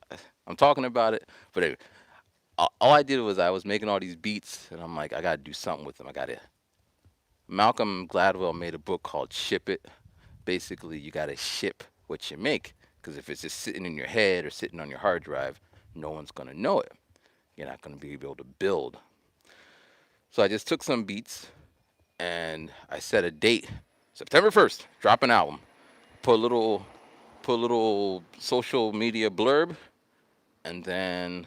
I'm talking about it, but anyway, all I did was I was making all these beats, and I'm like, I gotta do something with them. I gotta. Malcolm Gladwell made a book called Ship It. Basically, you gotta ship what you make, because if it's just sitting in your head or sitting on your hard drive, no one's gonna know it. You're not gonna be able to build. So I just took some beats and I set a date, September 1st, drop an album. Put a little social media blurb, and then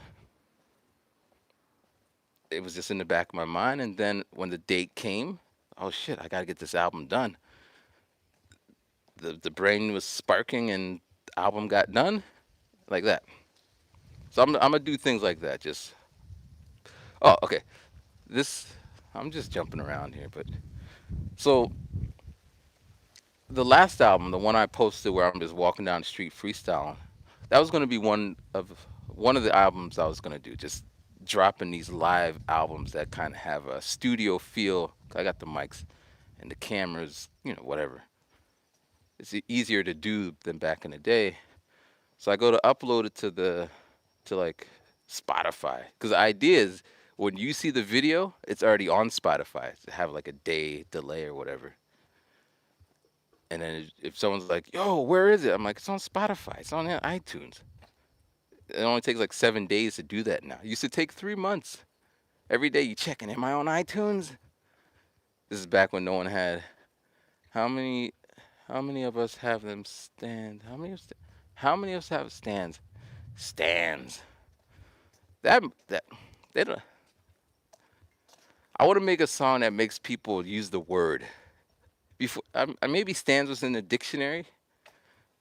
it was just in the back of my mind. And then when the date came, oh shit, I gotta get this album done. The brain was sparking, and the album got done like that. So I'm gonna do things like that. Just oh okay, this I'm just jumping around here, but so the last album, the one I posted where I'm just walking down the street freestyling, that was gonna be one of the albums I was gonna do. Just dropping these live albums that kind of have a studio feel. I got the mics and the cameras, whatever. It's easier to do than back in the day. So I go to upload it to like Spotify, because the idea is when you see the video, it's already on Spotify. To have like a day delay or whatever. And then if someone's like, "Yo, where is it?" I'm like, "It's on Spotify. It's on iTunes." It only takes like 7 days to do that now. It used to take 3 months. Every day you checking, am I on iTunes? This is back when no one had. How many? How many of us have them stand? How many of us have stands? Stands. That they don't. I want to make a song that makes people use the word. Before maybe stands was in the dictionary,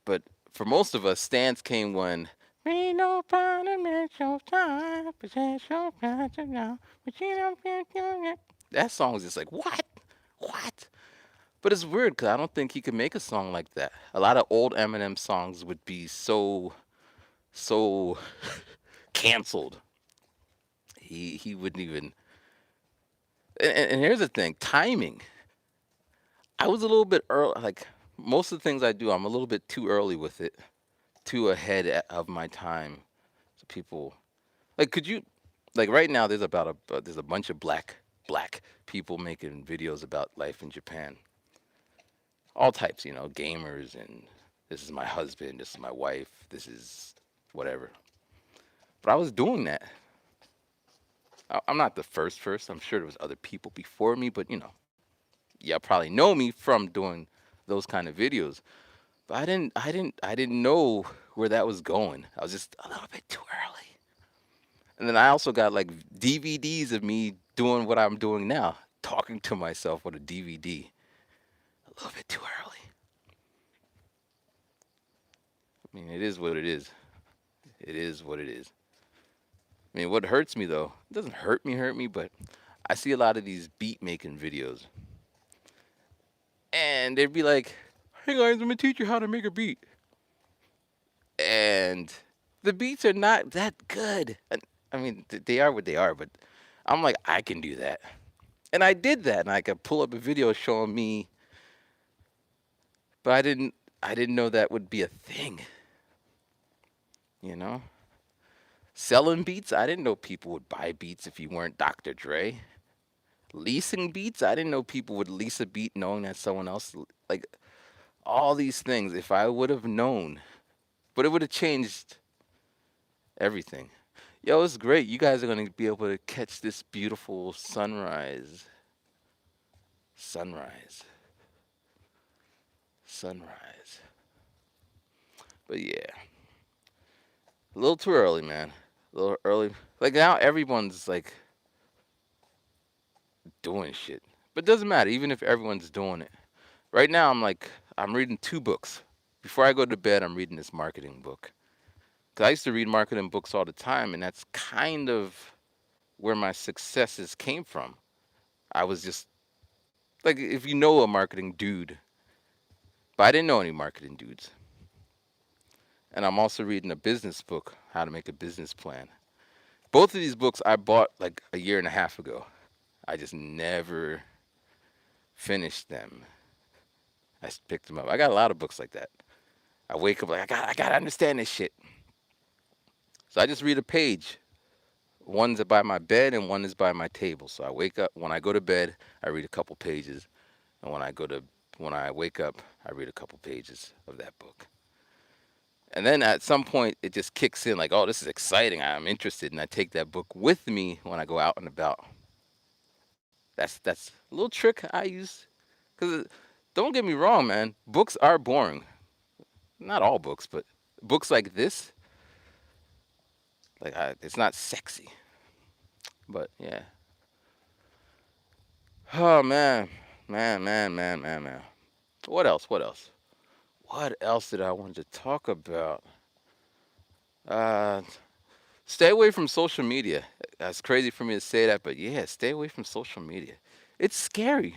but for most of us, stands came when we no parliament your time, possess your passion now, but you don't get it. That song is just like what, what? But it's weird because I don't think he could make a song like that. A lot of old Eminem songs would be so canceled. He wouldn't even. And here's the thing: timing. I was a little bit early. Like most of the things I do, I'm a little bit too early with it, too ahead of my time. So people like, could you like right now? There's a bunch of black people making videos about life in Japan. All types, gamers and this is my husband, this is my wife, this is whatever. But I was doing that. I'm not the first. I'm sure there was other people before me, but y'all probably know me from doing those kind of videos. But I didn't know where that was going. I was just a little bit too early. And then I also got like DVDs of me doing what I'm doing now, talking to myself with a DVD. A little bit too early. I mean, it is what it is. It is what it is. I mean, what hurts me though, it doesn't hurt me, but I see a lot of these beat making videos. And they'd be like, hey guys, I'm gonna teach you how to make a beat. And the beats are not that good. I mean, they are what they are, but I'm like, I can do that. And I did that, and I could pull up a video showing me, but I didn't know that would be a thing. You know? Selling beats, I didn't know people would buy beats if you weren't Dr. Dre. Leasing beats, I didn't know people would lease a beat knowing that someone else like all these things if I would have known. but it would have changed everything. Yo, it's great. You guys are gonna be able to catch this beautiful sunrise, sunrise, sunrise. But yeah, a little too early, man. A little early. Like now, everyone's like doing shit, but it doesn't matter. Even if everyone's doing it, right now, I'm reading two books. Before I go to bed, I'm reading this marketing book. Cause I used to read marketing books all the time, and that's kind of where my successes came from. I was just like, if you know a marketing dude, but I didn't know any marketing dudes. And I'm also reading a business book, How to Make a Business Plan. Both of these books I bought like a year and a half ago. I just never finished them. I just picked them up. I got a lot of books like that. I wake up like I gotta understand this shit. So I just read a page. One's by my bed and one is by my table. So I wake up when I go to bed, I read a couple pages, and when I wake up, I read a couple pages of that book. And then at some point, it just kicks in like, oh, this is exciting. I'm interested, and I take that book with me when I go out and about. That's a little trick I use. Cause don't get me wrong, man. Books are boring. Not all books, but books like this, it's not sexy. But yeah. Oh man, man. What else? What else? What else did I want to talk about? Uh, Stay away from social media. That's crazy for me to say that, but yeah, stay away from social media. It's scary.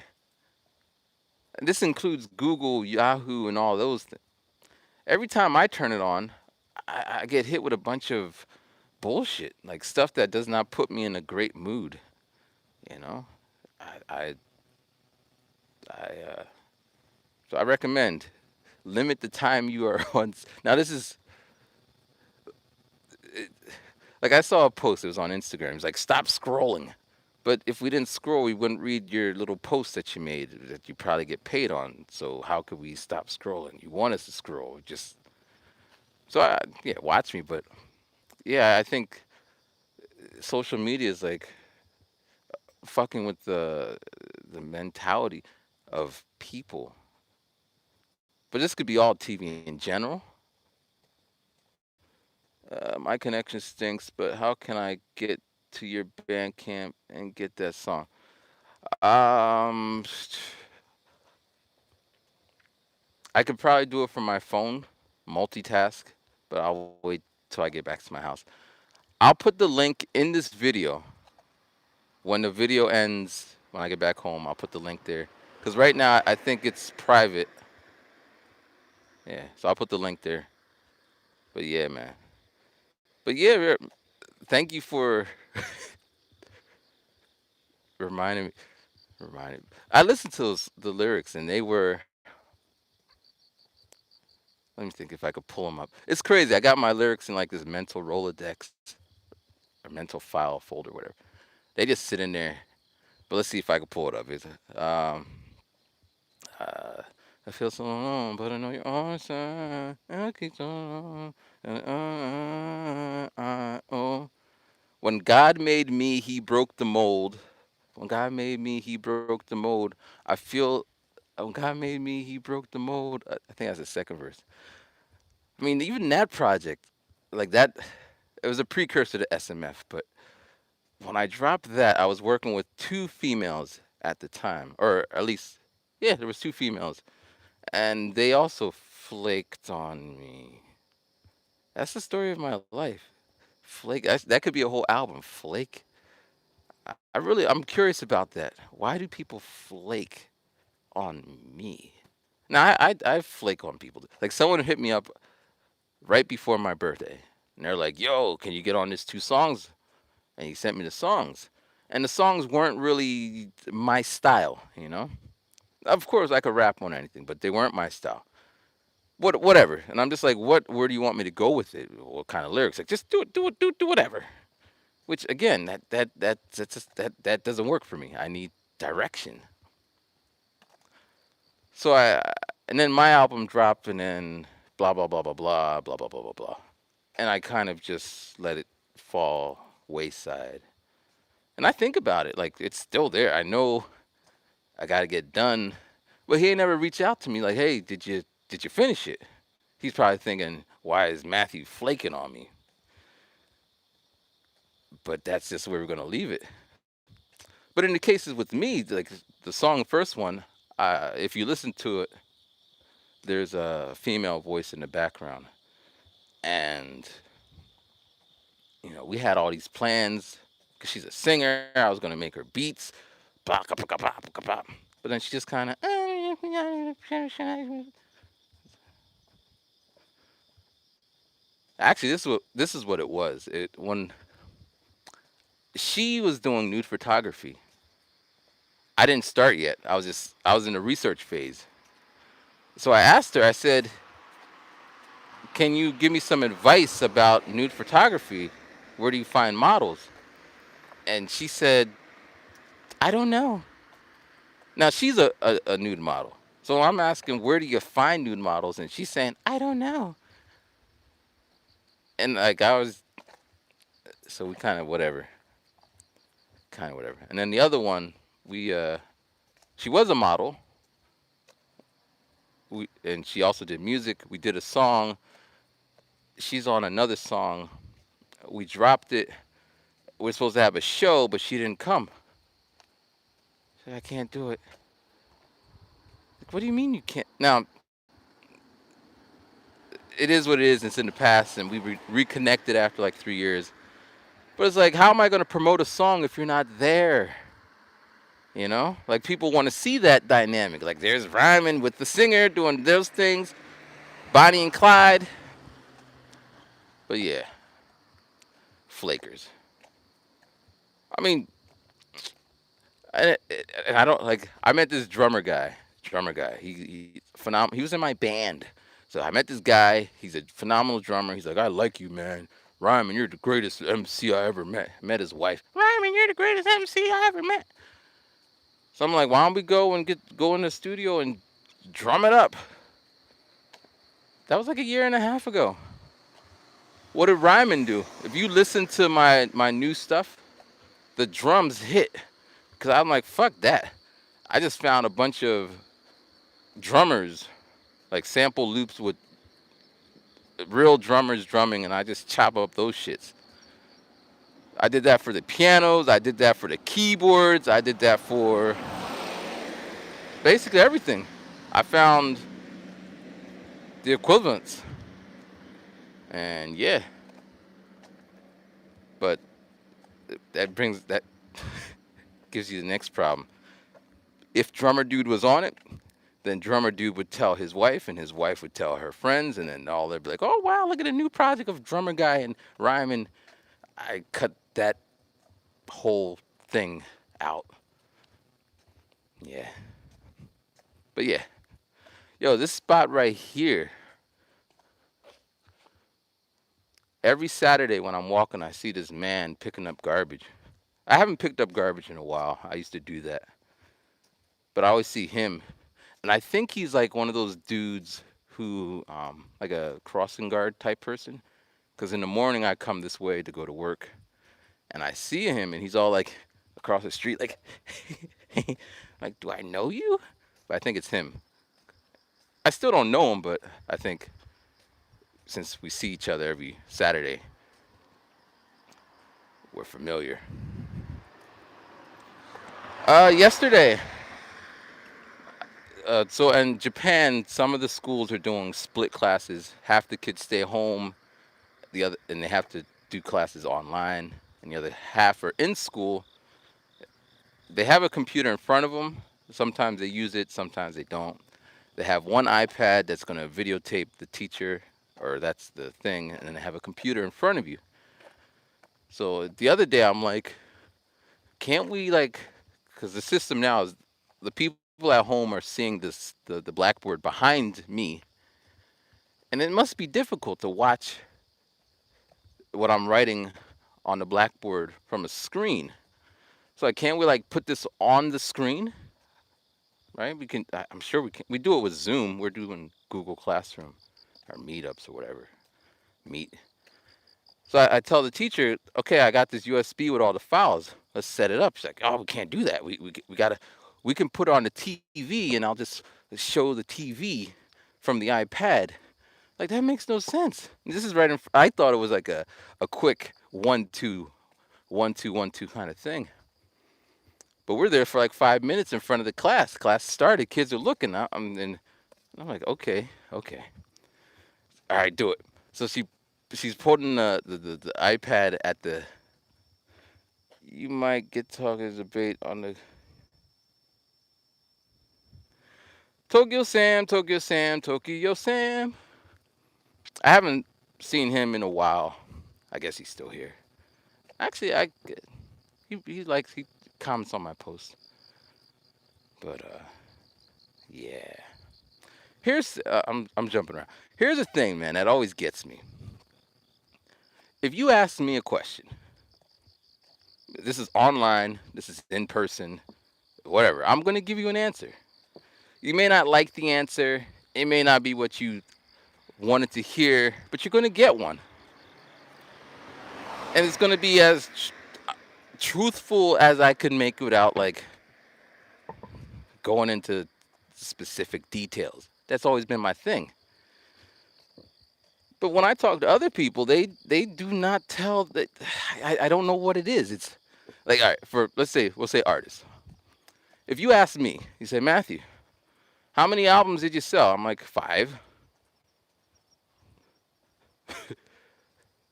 And this includes Google, Yahoo, and all those things. Every time I turn it on, I get hit with a bunch of bullshit, like stuff that does not put me in a great mood. You know, I, I, I so I recommend limit the time you are on. Now this is like I saw a post. It was on Instagram. It's like stop scrolling. But if we didn't scroll, we wouldn't read your little post that you made that you probably get paid on. So how could we stop scrolling? You want us to scroll, just yeah, watch me. But yeah, I think social media is like fucking with the mentality of people. But this could be all TV in general. My connection stinks, but how can I get to your Bandcamp and get that song? Um, I could probably do it from my phone, multitask, but I'll wait till I get back to my house. I'll put the link in this video. When the video ends, when I get back home, I'll put the link there. Because right now, I think it's private. Yeah, so I'll put the link there. But yeah, man. But yeah, thank you for reminding me. Reminding me. I listened to the lyrics, and they were. Let me think if I could pull them up. It's crazy. I got my lyrics in like this mental Rolodex or mental file folder, whatever. They just sit in there. But let's see if I can pull it up. Uh, I feel so alone, but I know you're on my side. I keep so long. Oh. When God made me, He broke the mold. When God made me, He broke the mold. I feel. When God made me, He broke the mold. I think that's the second verse. I mean, even that project, like that, it was a precursor to SMF. But when I dropped that, I was working with two females at the time, or at least, yeah, there was two females, and they also flaked on me. That's the story of my life. Flake. That could be a whole album. Flake. I'm curious about that. Why do people flake on me? Now, I flake on people. Like someone hit me up right before my birthday, and they're like, "Yo, can you get on this two songs?" And he sent me the songs, and the songs weren't really my style. You know, of course I could rap on anything, but they weren't my style. Whatever. And I'm just like, what? Where do you want me to go with it? What kind of lyrics? Like, just do whatever. Which again, that doesn't work for me. I need direction. So and then my album dropped, and then blah blah blah blah blah blah blah blah blah blah. And I kind of just let it fall wayside. And I think about it like it's still there. I know I got to get done, but he ain't never reached out to me like, "Hey, did you finish it?" He's probably thinking, "Why is Matthew flaking on me?" But that's just where we're gonna leave it. But in the cases with me, like the song, first one, if you listen to it, there's a female voice in the background, and we had all these plans because she's a singer. I was gonna make her beats, blah, blah, blah, blah, blah, blah. But then she just kind of. Actually, this is what it was. It when she was doing nude photography, I didn't start yet. I was in the research phase. So I asked her. I said, "Can you give me some advice about nude photography? Where do you find models?" And she said, "I don't know." Now she's a nude model. So I'm asking, where do you find nude models? And she's saying, "I don't know." And like I was, so we kind of whatever. And then the other one, she was a model. And she also did music. We did a song. She's on another song. We dropped it. We're supposed to have a show, but she didn't come. She said, "I can't do it." Like, what do you mean you can't? Now, it is what it is. It's in the past, and we reconnected after like 3 years. But it's like, how am I going to promote a song if you're not there? Like people want to see that dynamic. Like there's Ryman with the singer doing those things, Bonnie and Clyde. But yeah, flakers. I mean, I, and I don't like. I met this drummer guy. Drummer guy. He phenomenal. He was in my band. So I met this guy. He's a phenomenal drummer. He's like, "I like you, man. Ryman, you're the greatest MC I ever met." Met his wife. "Ryman, you're the greatest MC I ever met." So I'm like, "Why don't we go in the studio and drum it up?" That was like a year and a half ago. What did Ryman do? If you listen to my new stuff, the drums hit. Cause I'm like, fuck that. I just found a bunch of drummers, like sample loops with real drummers drumming, and I just chop up those shits. I did that for the pianos. I did that for the keyboards. I did that for basically everything. I found the equivalents, and yeah. But that gives you the next problem. If drummer dude was on it, then drummer dude would tell his wife, and his wife would tell her friends, and then all they'd be like, "Oh wow, look at a new project of drummer guy and Ryman." I cut that whole thing out. Yeah, but yeah, yo, this spot right here. Every Saturday when I'm walking, I see this man picking up garbage. I haven't picked up garbage in a while. I used to do that, but I always see him, and I think he's like one of those dudes who, like a crossing guard type person. Because in the morning I come this way to go to work, and I see him, and he's all like across the street, like, like, do I know you? But I think it's him. I still don't know him, but I think since we see each other every Saturday, we're familiar. Yesterday, so in Japan, some of the schools are doing split classes. Half the kids stay home, and they have to do classes online, and the other half are in school. They have a computer in front of them. Sometimes they use it, sometimes they don't. They have one iPad that's going to videotape the teacher, or that's the thing, and then they have a computer in front of you. So the other day, I'm like, can't we like, because the system now is the people at home are seeing the blackboard behind me, and it must be difficult to watch what I'm writing on the blackboard from a screen. So like, can't we like put this on the screen? Right? We can. I'm sure we can. We do it with Zoom. We're doing Google Classroom. or meetups or whatever. Meet. So I tell the teacher, okay, I got this USB with all the files. Let's set it up. She's like, oh, we can't do that. We gotta, we can put it on the TV and I'll just show the TV from the iPad. Like that makes no sense. This is right in. I thought it was like a quick 1 2 1 2 1 2 kind of thing. But we're there for like 5 minutes in front of the class. Class started. Kids are looking. And I'm like, okay, okay, all right, do it. So she's putting the iPad at the. You might get talking debate on the Tokyo Sam, Tokyo Sam, Tokyo Sam. I haven't seen him in a while. I guess he's still here. Actually, he comments on my post. But yeah. Here's I'm jumping around. Here's the thing, man, that always gets me. If you ask me a question, this is online, this is in person, whatever. I'm gonna give you an answer. You may not like the answer. It may not be what you wanted to hear, but you're gonna get one, and it's gonna be as truthful as I could make without like going into specific details. That's always been my thing. But when I talk to other people, they do not tell that. I don't know what it is. It's like, all right, for let's say we'll say artists. If you ask me, you say, Matthew, how many albums did you sell? I'm like, 5.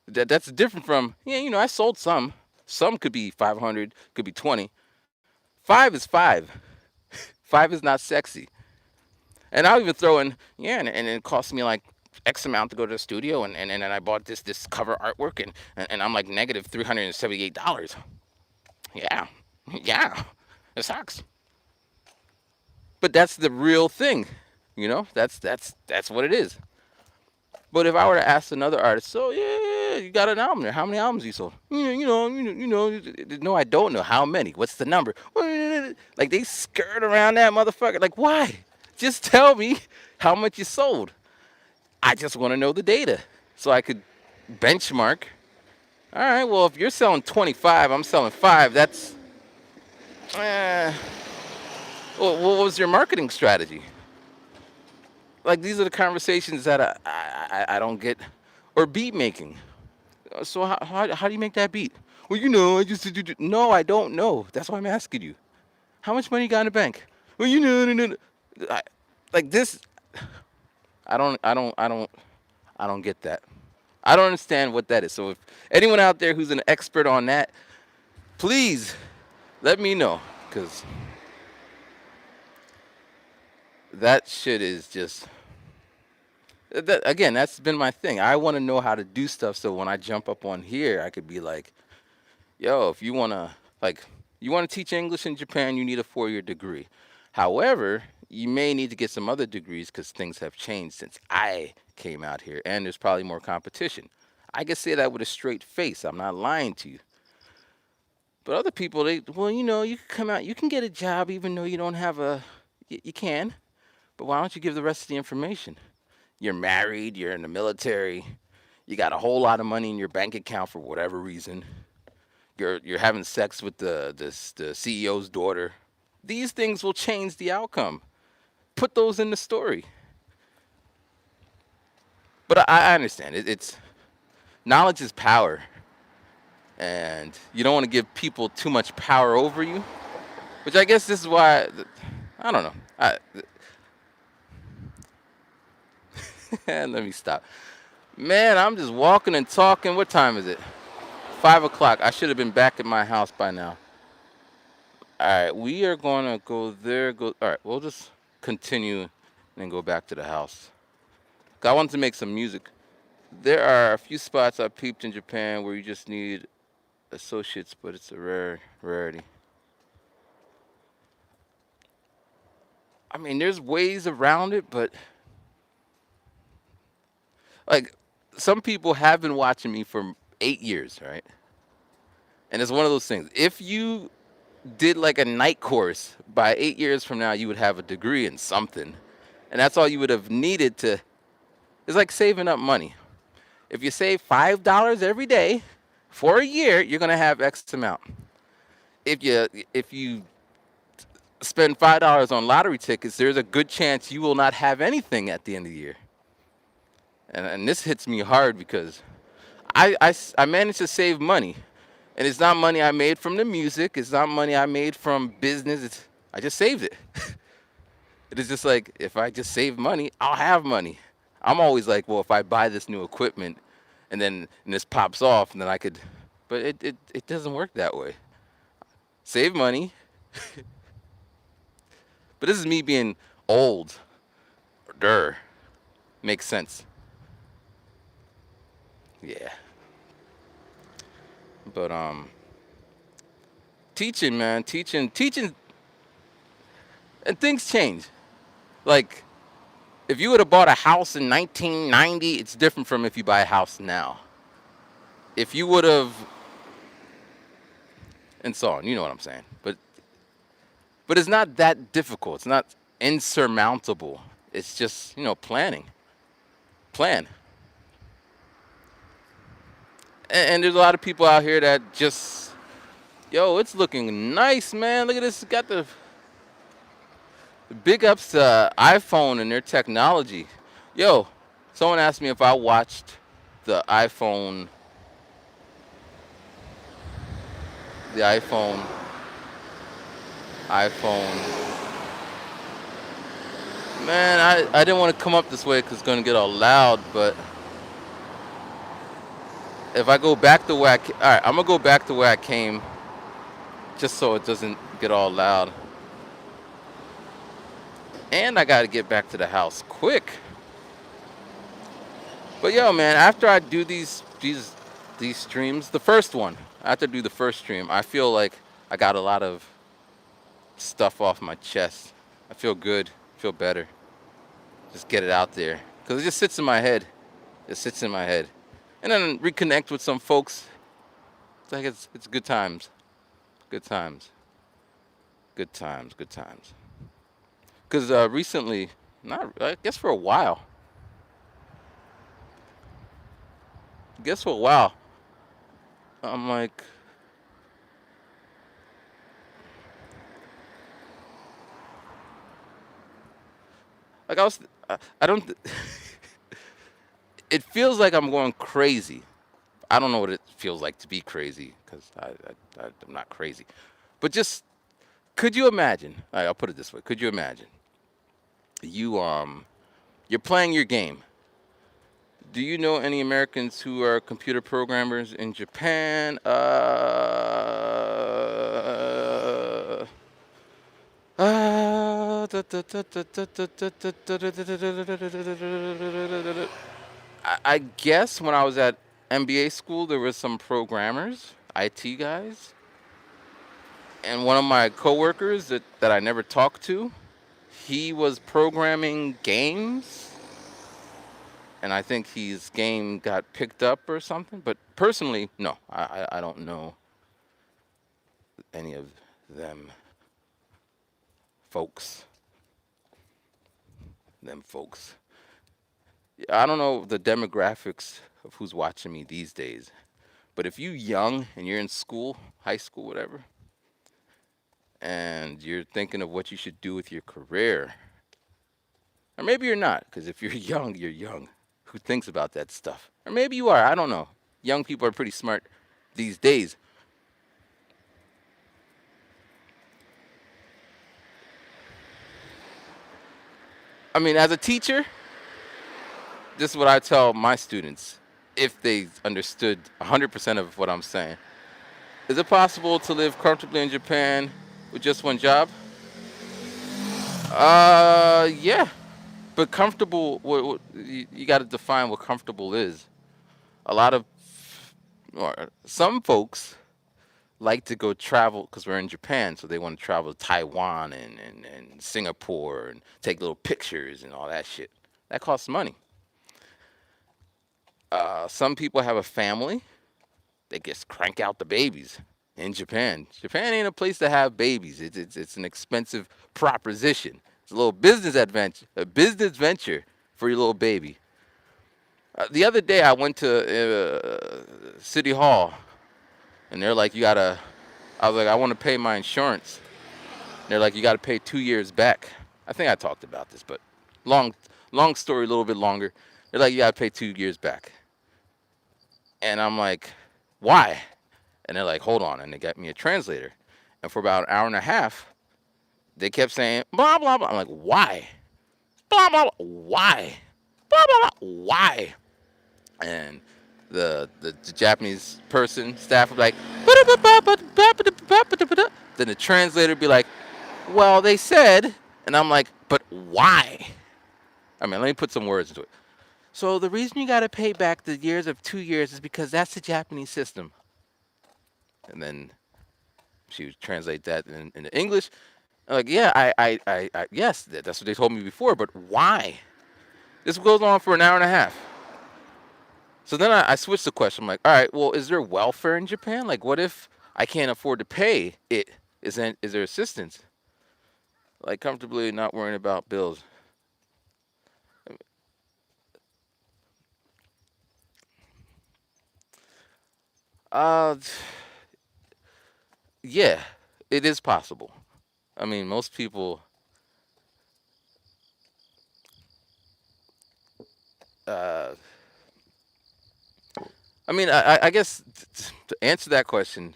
That's different from, yeah, I sold some. Some could be 500, could be 20. 5 is 5. 5 is not sexy. And I'll even throw in, yeah, and it cost me like X amount to go to the studio, and I bought this cover artwork, and I'm like negative $378. Yeah, yeah, it sucks. But that's the real thing, That's what it is. But if I were to ask another artist, so yeah, you got an album there. How many albums you sold? No, I don't know how many. What's the number? Like they skirt around that motherfucker. Like why? Just tell me how much you sold. I just want to know the data so I could benchmark. All right, well if you're selling 25, I'm selling 5. That's well, what was your marketing strategy? Like these are the conversations that I don't get. Or beat making. So how do you make that beat? Well, I just do. No, I don't know. That's why I'm asking you. How much money you got in the bank? Well, no, no. I, like this, I don't get that. I don't understand what that is. So if anyone out there who's an expert on that, please let me know, because that shit is just. That, again, that's been my thing. I want to know how to do stuff so when I jump up on here, I could be like, yo, if you want to, like, you want to teach English in Japan, you need a 4-year degree. However, you may need to get some other degrees because things have changed since I came out here, and there's probably more competition. I can say that with a straight face. I'm not lying to you. But other people, well, you can come out, you can get a job even though you don't have you can. But why don't you give the rest of the information? You're married, you're in the military, you got a whole lot of money in your bank account for whatever reason. You're having sex with the CEO's daughter. These things will change the outcome. Put those in the story. But I understand it's knowledge is power, and you don't want to give people too much power over you. Which I guess this is why I don't know. Let me stop. Man, I'm just walking and talking. What time is it? 5 o'clock. I should have been back at my house by now. All right, we are gonna go there. Go. All right, we'll just continue and then go back to the house. I wanted to make some music. There are a few spots I peeped in Japan where you just need associates, but it's a rarity. I mean, there's ways around it, but like some people have been watching me for 8 years, right? And it's one of those things. If you did like a night course, by 8 years from now, you would have a degree in something. And that's all you would have needed to. It's like saving up money. If you save $5 every day for a year, you're gonna have X amount. If you spend $5 on lottery tickets, there's a good chance you will not have anything at the end of the year. And this hits me hard because I managed to save money. And it's not money I made from the music. It's not money I made from business. I just saved it. It is just like, if I just save money, I'll have money. I'm always like, well, if I buy this new equipment and this pops off, and then I could. But it doesn't work that way. Save money. But this is me being old. Durr. Makes sense. Yeah. But teaching, man, teaching, and things change. Like, if you would have bought a house in 1990, it's different from if you buy a house now. If you would have, and so on, you know what I'm saying. But it's not that difficult. It's not insurmountable. It's just, planning. Plan. And there's a lot of people out here that just, yo, it's looking nice, man. Look at this. Got the big ups to iPhone and their technology. Yo, someone asked me if I watched the the iPhone. Man, I didn't want to come up this way because it's going to get all loud, but if I go back the way all right, I'm going to go back the way I came just so it doesn't get all loud. And I got to get back to the house quick. But yo, man, after I do these streams, the first one, after I do the first stream, I feel like I got a lot of stuff off my chest. I feel good, feel better. Just get it out there. Because it just sits in my head. It sits in my head. And then reconnect with some folks. It's like it's good times. Good times. Good times. Good times. Because recently, I guess for a while. Guess for a while, I'm like I was, I don't, it feels like I'm going crazy. I don't know what it feels like to be crazy because I'm not crazy. But just, could you imagine? All right, I'll put it this way. Could you imagine? You're playing your game. Do you know any Americans who are computer programmers in Japan? I guess when I was at MBA school, there was some programmers, IT guys, and one of my coworkers that I never talked to, he was programming games, and I think his game got picked up or something. But personally, no, I don't know any of them folks. Them folks. I don't know the demographics of who's watching me these days, but if you young and you're in school, high school, whatever, and you're thinking of what you should do with your career, or maybe you're not, because if you're young, you're young. Who thinks about that stuff? Or maybe you are. I don't know. Young people are pretty smart these days. I mean, as a teacher, this is what I tell my students if they understood 100% of what I'm saying. Is it possible to live comfortably in Japan with just one job? Yeah, but comfortable. You got to define what comfortable is. A lot of, or some folks like to go travel because we're in Japan, so they want to travel to Taiwan and Singapore and take little pictures and all that shit. That costs money. Some people have a family. They just crank out the babies in Japan. Japan ain't a place to have babies. It's an expensive proposition. It's a little business adventure, a business venture for your little baby. The other day I went to City Hall, and they're like, you gotta. I was like, I want to pay my insurance. And they're like, you gotta pay 2 years back. I think I talked about this, but long, long story, a little bit longer. They're like, you gotta pay 2 years back, and I'm like, why? And they're like, hold on, and they got me a translator, and for about an hour and a half, they kept saying blah blah blah. I'm like, why? Blah blah blah. Why? Blah blah blah. Why? And the Japanese person staff would be like, then the translator would be like, well, they said, and I'm like, but why? I mean, let me put some words into it. So the reason you got to pay back the years of 2 years is because that's the Japanese system. And then she would translate that into English. I'm like, yeah, yes, that's what they told me before, but why? This goes on for an hour and a half. So then I switched the question. I'm like, all right, well, is there welfare in Japan? Like, what if I can't afford to pay it? Is there assistance? Like, comfortably not worrying about bills. Uh, yeah, it is possible. I mean, most people. Uh, I mean, I guess to answer that question,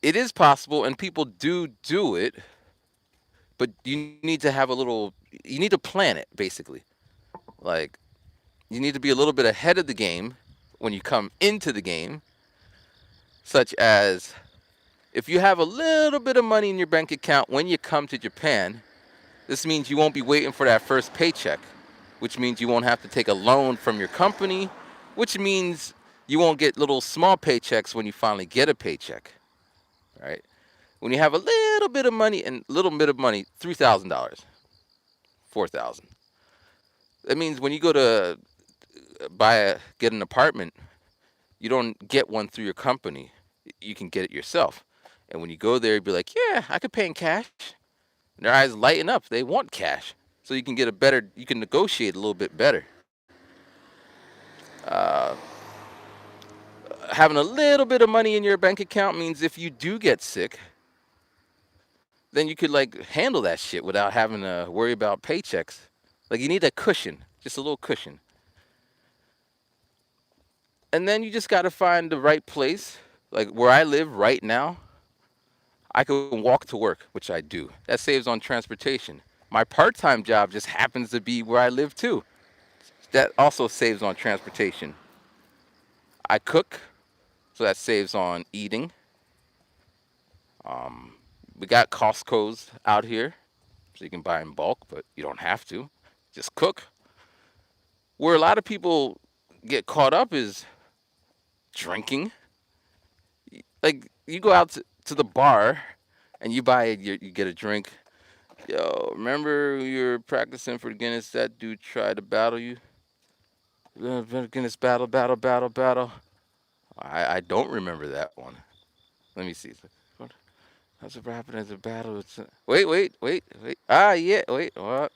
it is possible, and people do it. But you need to have a little. You need to plan it, basically. Like, you need to be a little bit ahead of the game when you come into the game, such as if you have a little bit of money in your bank account when you come to Japan, this means you won't be waiting for that first paycheck, which means you won't have to take a loan from your company, which means you won't get little small paychecks when you finally get a paycheck, right? When you have a little bit of money and little bit of money, $3,000, 4,000. That means when you go to get an apartment, you don't get one through your company. You can get it yourself. And when you go there, you'd be like, yeah, I could pay in cash. And their eyes lighten up. They want cash. So you can get a better, you can negotiate a little bit better. Uh, Having a little bit of money in your bank account means if you do get sick, then you could like handle that shit without having to worry about paychecks. Like you need a cushion, just a little cushion. And then you just got to find the right place. Like where I live right now, I can walk to work, which I do. That saves on transportation. My part-time job just happens to be where I live too. That also saves on transportation. I cook, so that saves on eating. Um, we got Costco's out here, so you can buy in bulk, but you don't have to. Just cook. Where a lot of people get caught up is drinking. Like you go out to the bar and you get a drink. Yo, remember you were practicing for Guinness? That dude tried to battle you. Guinness battle. I don't remember that one. Let me see. What? How's it happening as a battle? Wait. Ah, yeah. Wait. What?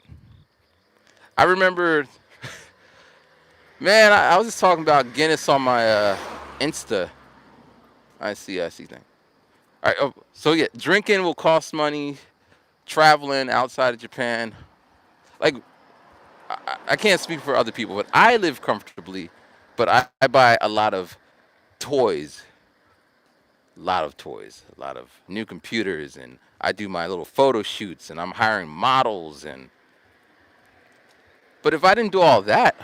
I remember. Man, I was just talking about Guinness on my Insta. I see. Thing. All right. Oh, so yeah, drinking will cost money. Traveling outside of Japan, like I can't speak for other people, but I live comfortably. But I buy a lot of toys, a lot of new computers, and I do my little photo shoots, and I'm hiring models, and but if I didn't do all that,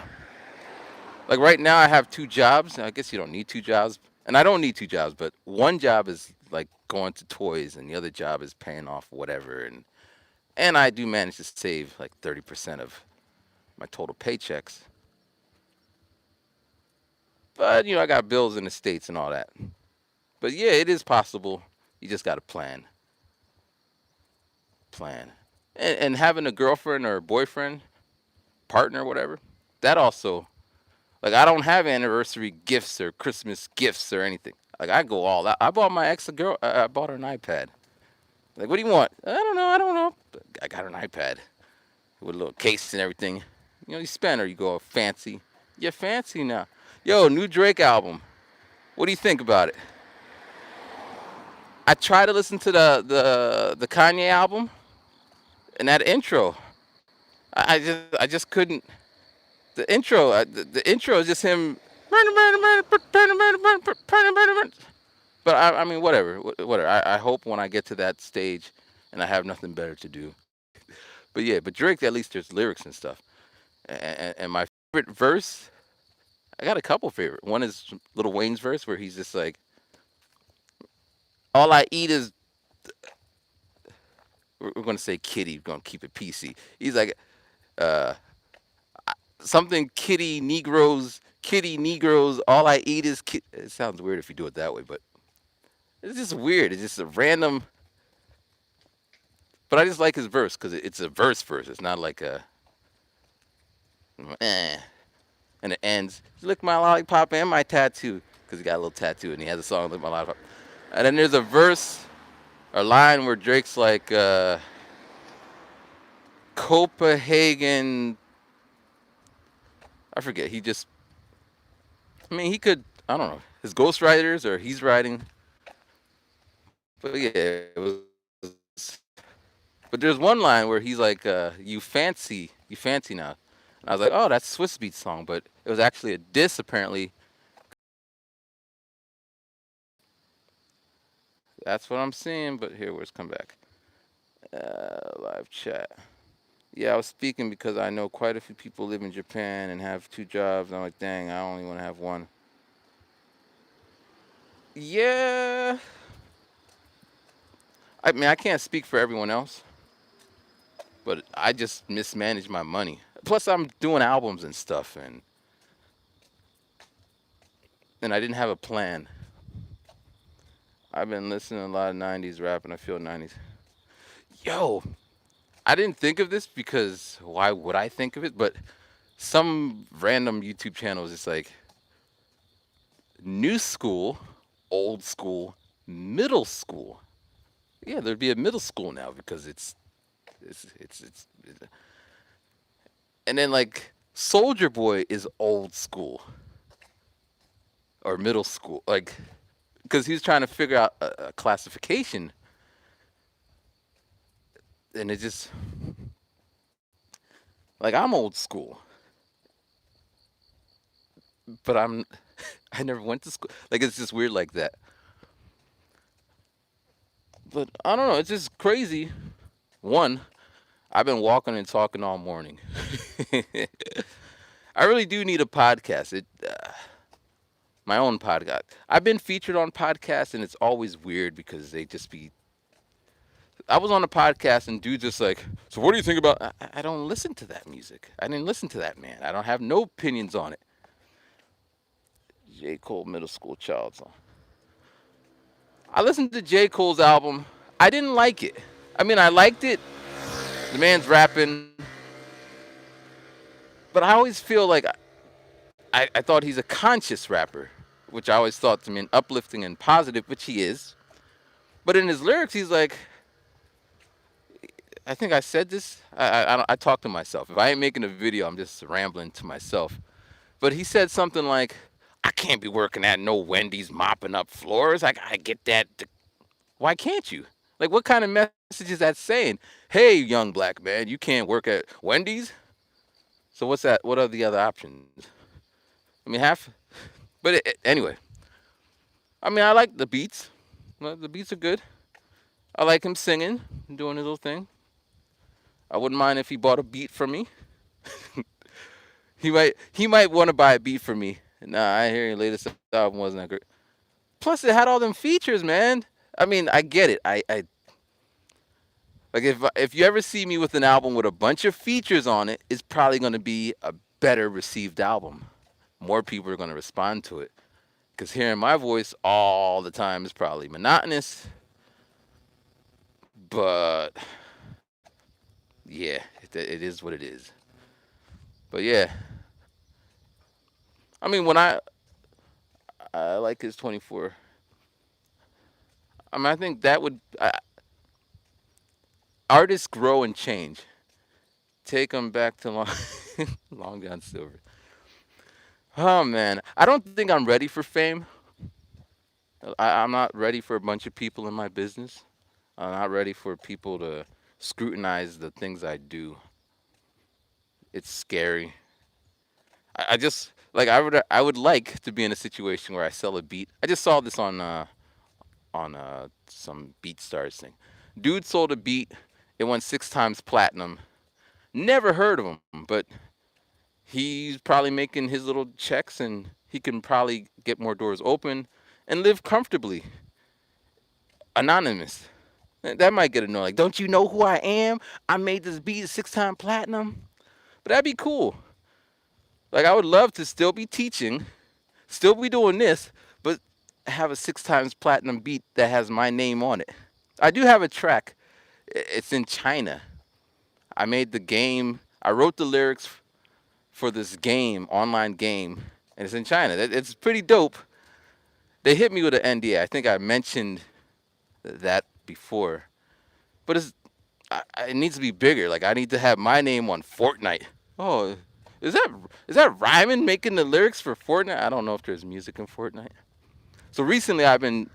like right now I have 2 jobs. I guess you don't need 2 jobs, and I don't need 2 jobs, but one job is like going to toys, and the other job is paying off whatever, and I do manage to save like 30% of my total paychecks. But I got bills in the states and all that. But yeah, it is possible. You just got to plan, and having a girlfriend or a boyfriend, partner, whatever. That also, like, I don't have anniversary gifts or Christmas gifts or anything. Like, I go all out. I bought my ex a girl. I bought her an iPad. Like, what do you want? I don't know. I got her an iPad with a little case and everything. You spend or you go fancy. You're fancy now. Yo, new Drake album. What do you think about it? I tried to listen to the Kanye album and that intro. I just couldn't. The intro, the intro is just him. But I mean, whatever, whatever. I hope when I get to that stage, and I have nothing better to do. But yeah, but Drake, at least there's lyrics and stuff. And my favorite verse, I got a couple favorite. One is Lil Wayne's verse where he's just like, "All I eat is." We're gonna say kitty. We're gonna keep it PC. He's like, uh, something kitty Negroes. All I eat is It sounds weird if you do it that way, but it's just weird. It's just a random. But I just like his verse because it's a verse. It's not like a eh. And it ends. Lick my lollipop and my tattoo because he got a little tattoo and he has a song lick my lollipop. And then there's a verse or line where Drake's like Copenhagen. I forget. He just. I mean, he could. I don't know. His ghostwriters or he's writing. But yeah, it was. But there's one line where he's like, you fancy now." And I was like, "Oh, that's Swiss Beats song," but it was actually a diss apparently. That's what I'm seeing. But here, where's come back? Live chat. Yeah, I was speaking because I know quite a few people live in Japan and have two jobs. I'm like, dang, I only want to have one. Yeah, I mean, I can't speak for everyone else, but I just mismanage my money. Plus, I'm doing albums and stuff, and I didn't have a plan. I've been listening to a lot of '90s rap, and I feel '90s. Yo, I didn't think of this because why would I think of it? But some random YouTube channel is just like new school, old school, middle school. Yeah, there'd be a middle school now because it's and then like Soldier Boy is old school or middle school, like because he's trying to figure out a classification, and it just like I'm old school, but I never went to school. Like it's just weird like that. But I don't know. It's just crazy. One, I've been walking and talking all morning. I really do need a podcast. My own podcast. I've been featured on podcasts, and it's always weird because they just be. I was on a podcast, and dude just like, so what do you think about? I don't listen to that music. I didn't listen to that man. I don't have no opinions on it. J. Cole Middle School Child song. I listened to J. Cole's album. I didn't like it. I mean, I liked it. The man's rapping, but I always feel like I thought he's a conscious rapper, which I always thought to mean uplifting and positive, which he is. But in his lyrics, he's like, I think I said this. I talk to myself. If I ain't making a video, I'm just rambling to myself. But he said something like, I can't be working at no Wendy's mopping up floors. I gotta get that. Why can't you? Like, what kind of message is that saying? Hey, young black man, you can't work at Wendy's? So what's that? What are the other options? I mean, half. But anyway, I mean, I like the beats. Well, the beats are good. I like him singing, doing his little thing. I wouldn't mind if he bought a beat from me. He might want to buy a beat from me. Nah, I hear your latest album wasn't that great. Plus, it had all them features, man. I mean, I get it. I like if you ever see me with an album with a bunch of features on it, it's probably gonna be a better received album. More people are gonna respond to it. Because hearing my voice all the time is probably monotonous. But yeah, it is what it is. But yeah, I mean, I like his 24. I mean, I think that would artists grow and change. Take them back to Long John Silver. Oh man, I don't think I'm ready for fame. I'm not ready for a bunch of people in my business. I'm not ready for people to scrutinize the things I do. It's scary. I just like I would like to be in a situation where I sell a beat. I just saw this on some BeatStars thing. Dude sold a beat. It went 6 times platinum. Never heard of him, but he's probably making his little checks and he can probably get more doors open and live comfortably, anonymous. That might get annoying. Like, don't you know who I am? I made this beat 6 time platinum. But that'd be cool. Like, I would love to still be teaching, still be doing this, but have a 6 times platinum beat that has my name on it. I do have a track. It's in China. I made the game. I wrote the lyrics for this game, online game, and it's in China. It's pretty dope. They hit me with an NDA. I think I mentioned that before, but it needs to be bigger. Like I need to have my name on Fortnite. Oh, is that is that Ryman making the lyrics for Fortnite? I don't know if there's music in Fortnite. So recently, I've been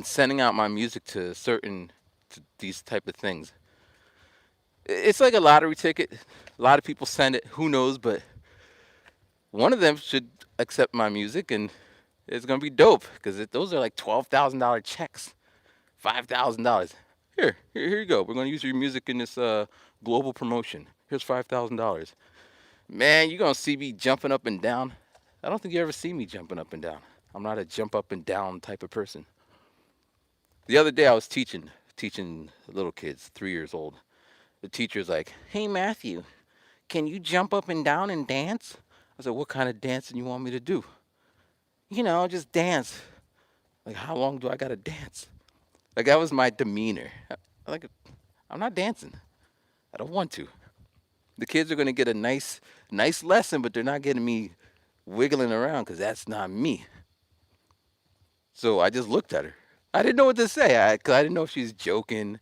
sending out my music to certain to these type of things. It's like a lottery ticket. A lot of people send it. Who knows? But one of them should accept my music, and it's gonna be dope because those are like $12,000 checks, $5,000. Here you go. We're gonna use your music in this global promotion. Here's $5,000. Man, you're gonna see me jumping up and down. I don't think you ever see me jumping up and down. I'm not a jump up and down type of person. The other day I was teaching little kids, 3 years old. The teacher's like, "Hey Matthew, can you jump up and down and dance?" I said, "What kind of dancing you want me to do?" Just dance. Like, how long do I gotta dance? Like that was my demeanor. Like, I'm not dancing. I don't want to. The kids are gonna get a nice lesson, but they're not getting me wiggling around because that's not me. So I just looked at her. I didn't know what to say. Cause I didn't know if she was joking,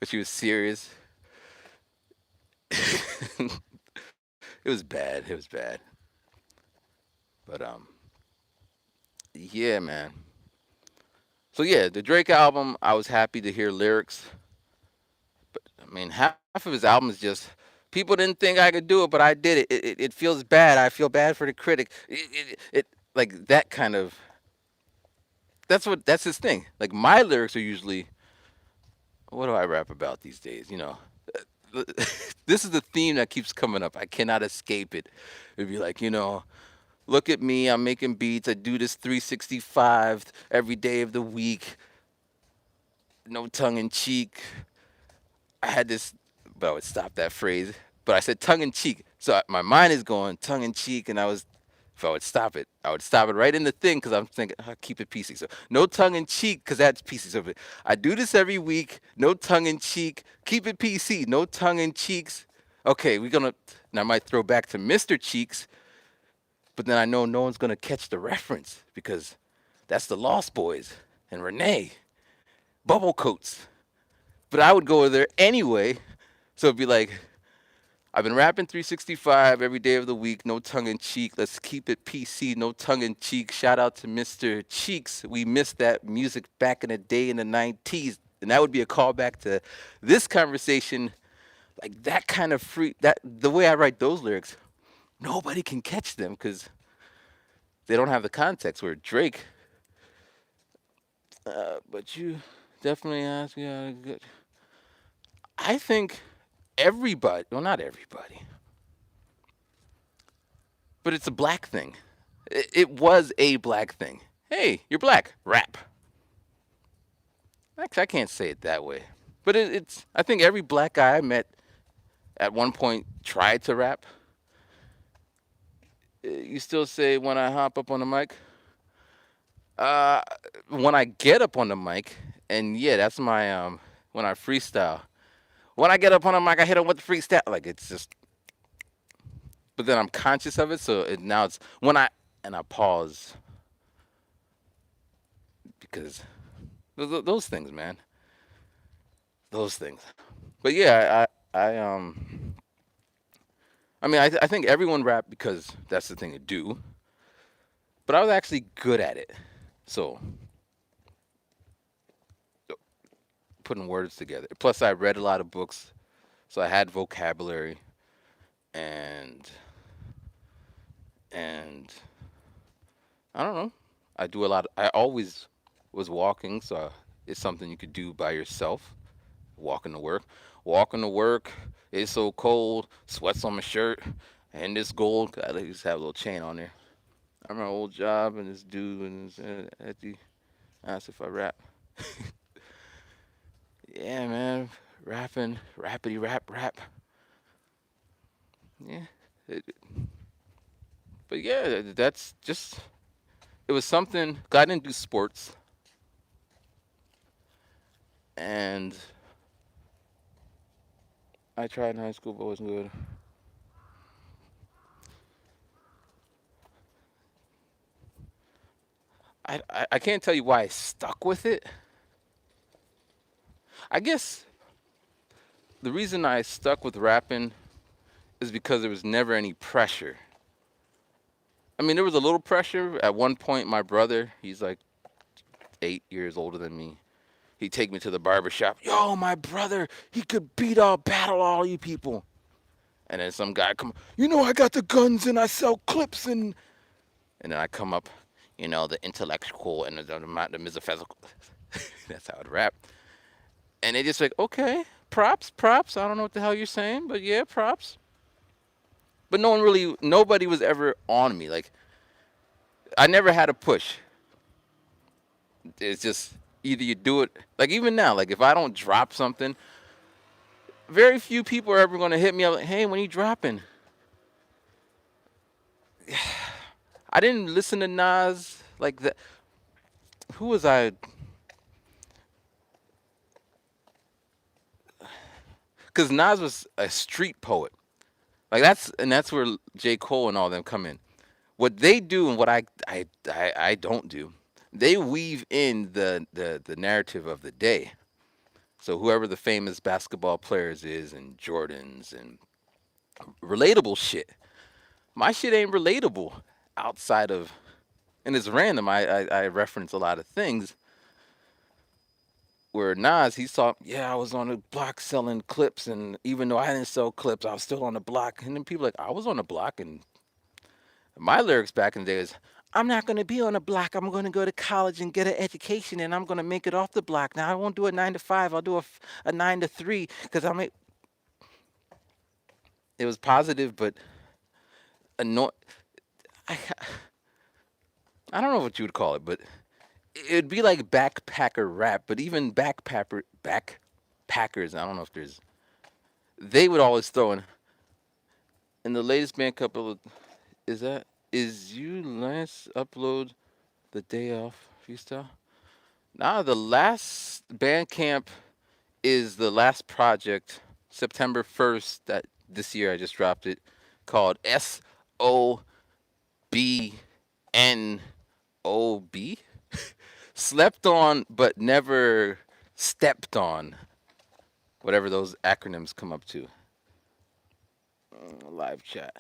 if she was serious. It was bad. It was bad. But yeah, man. So yeah, the Drake album, I was happy to hear lyrics. I mean, half of his album is just people didn't think I could do it, but I did it. It feels bad. I feel bad for the critic. Like that kind of. That's his thing. Like my lyrics are usually, what do I rap about these days? This is the theme that keeps coming up. I cannot escape it. It'd be like, look at me. I'm making beats. I do this 365 every day of the week. No tongue in cheek. I had this, but I would stop that phrase. But I said tongue in cheek. So my mind is going tongue in cheek, and if I would stop it, I would stop it right in the thing because I'm thinking, keep it PC. So no tongue in cheek because that's PC. So I do this every week. No tongue in cheek. Keep it PC. No tongue in cheeks. Okay, and I might throw back to Mr. Cheeks, but then I know no one's gonna catch the reference because that's the Lost Boys and Renee, Bubble Coats. But I would go there anyway. So it'd be like, I've been rapping 365 every day of the week, no tongue in cheek. Let's keep it PC, no tongue in cheek. Shout out to Mr. Cheeks. We missed that music back in the day in the 90s. And that would be a callback to this conversation. Like that kind of the way I write those lyrics, nobody can catch them because they don't have the context. Where Drake, but you definitely ask me. I think everybody, well, not everybody, but it's a black thing. It was a black thing. Hey, you're black. Rap. Actually, I can't say it that way. But it's. I think every black guy I met at one point tried to rap. You still say when I hop up on the mic? Uh, when I get up on the mic, and yeah, that's my when I freestyle. When I get up on the mic, I hit him with the freestyle. Like it's just, but then I'm conscious of it. So now it's when I pause because those things, man, those things. But yeah, I mean, I think everyone rap because that's the thing to do. But I was actually good at it. So putting words together. Plus, I read a lot of books, so I had vocabulary, and and I don't know. I do a lot. I always was walking, so it's something you could do by yourself. Walking to work. Walking to work. It's so cold. Sweats on my shirt, and this gold. I just have a little chain on there. I remember my old job, and this dude and this, at the asked if I rap. Yeah, man, rapping, rappity rap, rap. Yeah, it, but yeah, that's just. It was something. 'Cause I didn't do sports, and I tried in high school, but wasn't good. I can't tell you why I stuck with it. I guess the reason I stuck with rapping is because there was never any pressure. I mean, there was a little pressure. At one point, my brother, he's like 8 years older than me. He'd take me to the barber shop. Yo, my brother, he could battle all you people. And then some guy come, I got the guns and I sell clips and then I come up, the intellectual and the metaphysical. That's how I'd rap. And they just like, okay, props, props. I don't know what the hell you're saying, but yeah, props. But nobody was ever on me. Like, I never had a push. It's just either you do it, like even now, like if I don't drop something, very few people are ever going to hit me up like, hey, when you dropping? I didn't listen to Nas like that. Who was I? Because Nas was a street poet. Like that's where J. Cole and all them come in. What they do and what I don't do, they weave in the narrative of the day. So whoever the famous basketball players is and Jordans and relatable shit. My shit ain't relatable outside of, and it's random. I reference a lot of things where Nas, he saw, yeah, I was on the block selling clips, and even though I didn't sell clips, I was still on the block. And then people like, I was on the block, and my lyrics back in the day is, I'm not going to be on the block. I'm going to go to college and get an education, and I'm going to make it off the block. Now I won't do a 9 to 5. I'll do a 9 to 3 because it was positive, but annoying. I, I don't know what you would call it, but it'd be like backpacker rap. But even backpackers, I don't know if there's. They would always throw in the latest band couple. Is that is you last upload the day off freestyle? Nah, the last Bandcamp is the last project, September 1st. That this year I just dropped it, called SOBNOB. Slept on but never stepped on. Whatever those acronyms come up to. Live chat.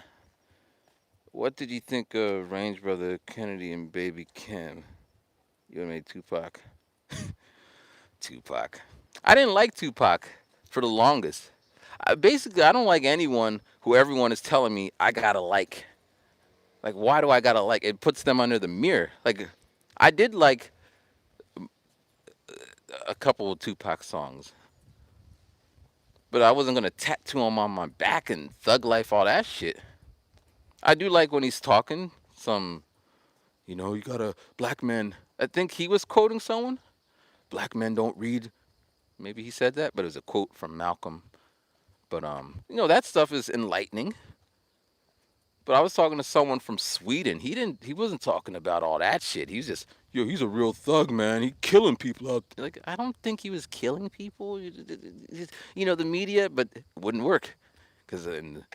What did you think of Range Brother Kennedy and Baby Kim? You made Tupac. Tupac. I didn't like Tupac for the longest. Basically, I don't like anyone who everyone is telling me I gotta like. Like, why do I gotta like? It puts them under the mirror. Like, I did like a couple of Tupac songs, but I wasn't gonna tattoo him on my back and thug life, all that shit. I do like when he's talking some, you got a black man. I think he was quoting someone. Black men don't read. Maybe he said that, but it was a quote from Malcolm. But that stuff is enlightening. But I was talking to someone from Sweden. He wasn't talking about all that shit. He was just, yo, he's a real thug, man. He killing people out there. Like, I don't think he was killing people. The media, but it wouldn't work because in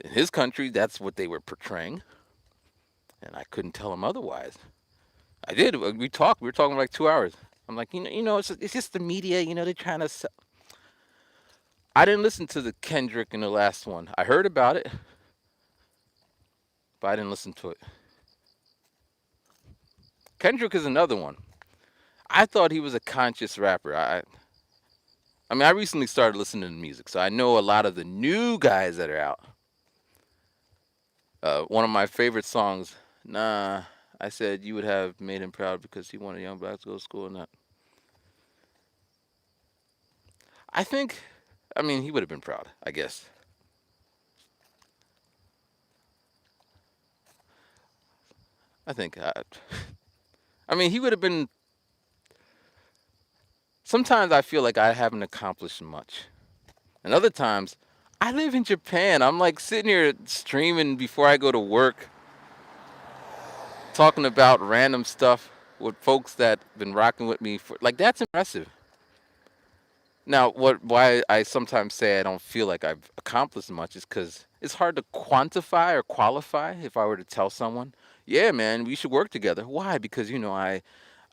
his country, that's what they were portraying, and I couldn't tell him otherwise. I did. We talked. We were talking for like 2 hours. I'm like, it's just the media. They're trying to. I didn't listen to the Kendrick in the last one. I heard about it. but I didn't listen to it. Kendrick is another one. I thought he was a conscious rapper. I mean, I recently started listening to music, so I know a lot of the new guys that are out. One of my favorite songs, Nah, I said you would have made him proud because he wanted young blacks to go to school and that. I think, I mean, he would have been proud, I guess. I think, I mean, he would have been. Sometimes I feel like I haven't accomplished much. And other times, I live in Japan. I'm like sitting here streaming before I go to work, talking about random stuff with folks that been rocking with me for like that's impressive. Now, why I sometimes say I don't feel like I've accomplished much is because it's hard to quantify or qualify. If I were to tell someone, "Yeah, man, we should work together." Why? Because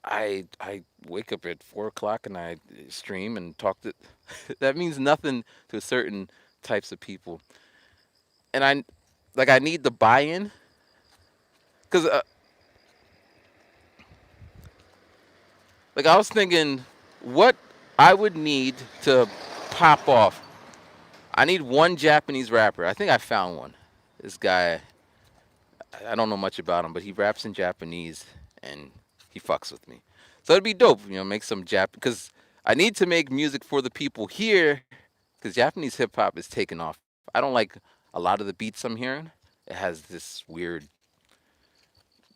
I wake up at 4 o'clock and I stream and talk to. That means nothing to certain types of people, and I need the buy-in because like I was thinking, what I would need to pop off. I need one Japanese rapper. I think I found one. This guy, I don't know much about him, but he raps in Japanese and he fucks with me. So it'd be dope, make some because I need to make music for the people here because Japanese hip hop is taking off. I don't like a lot of the beats I'm hearing. It has this weird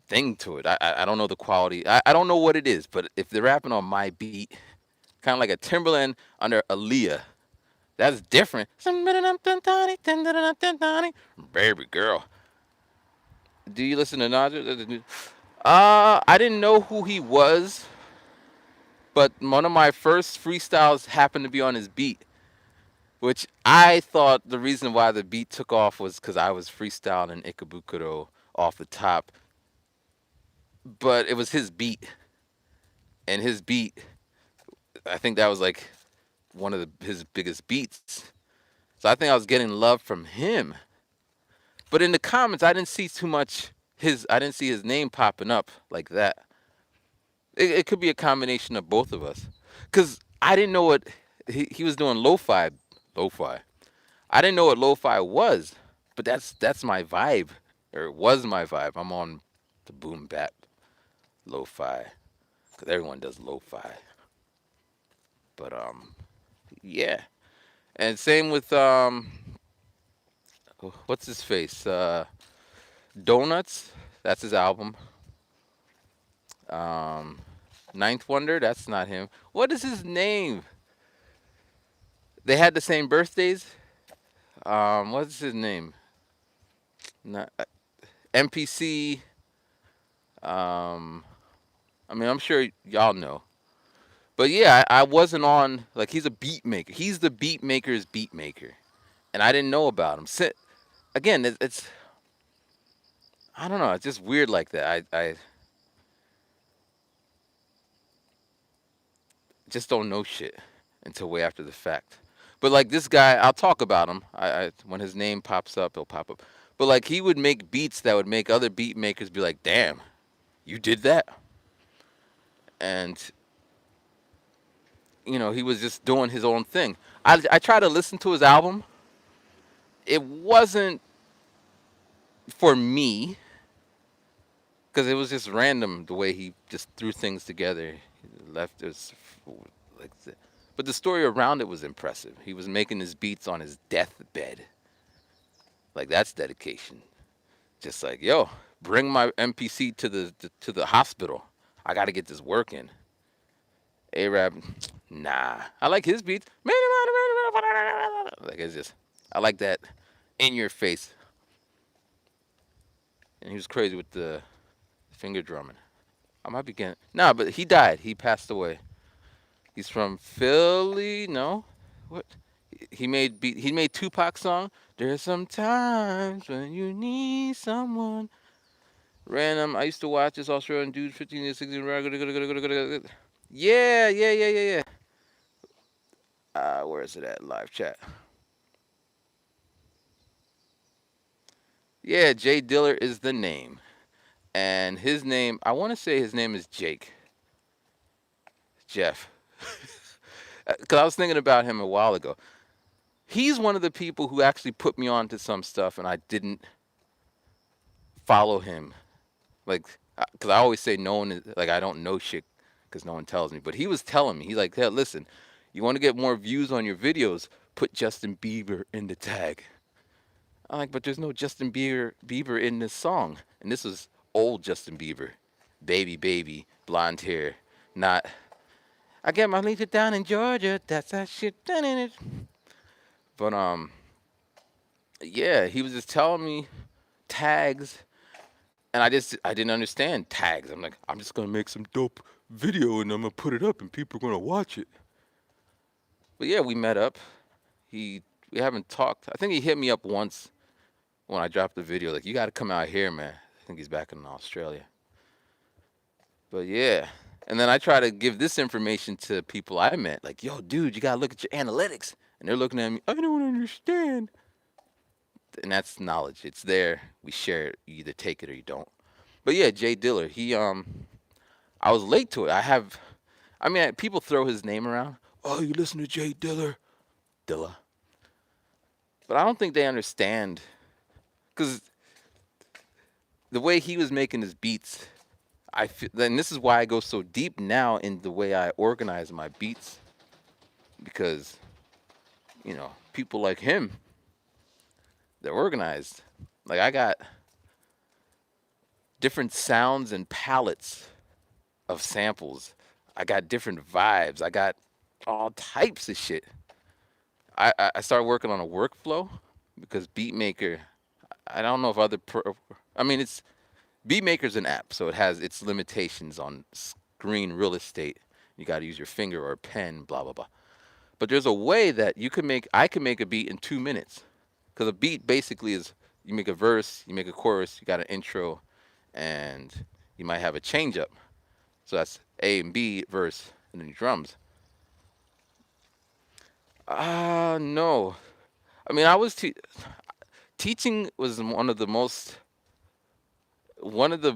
thing to it. I don't know the quality. I don't know what it is, but if they're rapping on my beat, kind of like a Timberland under Aaliyah, that's different. Baby girl. Do you listen to Naja? I didn't know who he was, but one of my first freestyles happened to be on his beat, which I thought the reason why the beat took off was because I was freestyling Ikebukuro off the top, but it was his beat, and his beat, I think that was like one of his biggest beats. So I think I was getting love from him. But in the comments, I didn't see too much I didn't see his name popping up like that. It could be a combination of both of us. Cause I didn't know what he was doing lo-fi. I didn't know what lo-fi was, but that's my vibe, or it was my vibe. I'm on the boom bap lo-fi, cause everyone does lo-fi. But yeah, and same with what's his face? Donuts. That's his album. Um, Ninth Wonder. That's not him. What is his name? They had the same birthdays. What's his name? Not, MPC. Um, I mean, I'm sure y'all know. But yeah, I wasn't on like he's a beat maker. He's the beat maker's beat maker, and I didn't know about him. Again, it's I don't know. It's just weird like that. I just don't know shit until way after the fact. But like this guy, I'll talk about him. I when his name pops up, he'll pop up. But like he would make beats that would make other beat makers be like, "Damn, you did that," and he was just doing his own thing. I tried to listen to his album. It wasn't for me because it was just random the way he just threw things together. He left us like, but the story around it was impressive. He was making his beats on his deathbed. Like that's dedication. Just like yo, bring my MPC to the hospital. I got to get this working. Arab, nah. I like his beats. Like it's just, I like that in your face. And he was crazy with the finger drumming. I might be getting nah, but he died. He passed away. He's from Philly. No, what? He made Tupac song. There's some times when you need someone. Random. I used to watch this Australian dude, 15 years, 16. Yeah. Where is it at? Live chat. Yeah, Jay Diller is the name. And his name, I want to say his name is Jake. Jeff. Because I was thinking about him a while ago. He's one of the people who actually put me on to some stuff, and I didn't follow him. Like, because I always say no one is, like, I don't know shit because no one tells me. But he was telling me, he's like, hey, listen, you want to get more views on your videos, put Justin Bieber in the tag. I'm like, but there's no Justin Bieber in this song. And this was old Justin Bieber. Baby, baby, blonde hair. Not, I get my leader down in Georgia. That's that shit. Done in it. But, yeah, he was just telling me tags. And I didn't understand tags. I'm like, I'm just going to make some dope video and I'm going to put it up and people are going to watch it. But yeah, we met up. He, we haven't talked. I think he hit me up once when I dropped the video, like, you got to come out here, man. I think he's back in Australia. But yeah. And then I try to give this information to people I met, like, yo, dude, you got to look at your analytics. And they're looking at me, I don't understand. And that's knowledge. It's there. We share it. You either take it or you don't. But yeah, Jay Diller, I was late to it. I mean, people throw his name around. Oh, you listen to Jay Diller? Dilla. But I don't think they understand. Because the way he was making his beats, I feel, and this is why I go so deep now in the way I organize my beats, because people like him, they're organized. Like I got different sounds and palettes of samples. I got different vibes. I got all types of shit. I started working on a workflow because Beatmaker. I don't know if I mean, it's Beatmaker's an app, so it has its limitations on screen real estate. You got to use your finger or a pen, blah blah blah. But there's a way that I can make a beat in 2 minutes, because a beat basically is you make a verse, you make a chorus, you got an intro, and you might have a change up. So that's A and B verse, and then your drums. No. I mean, teaching was one of the most one of the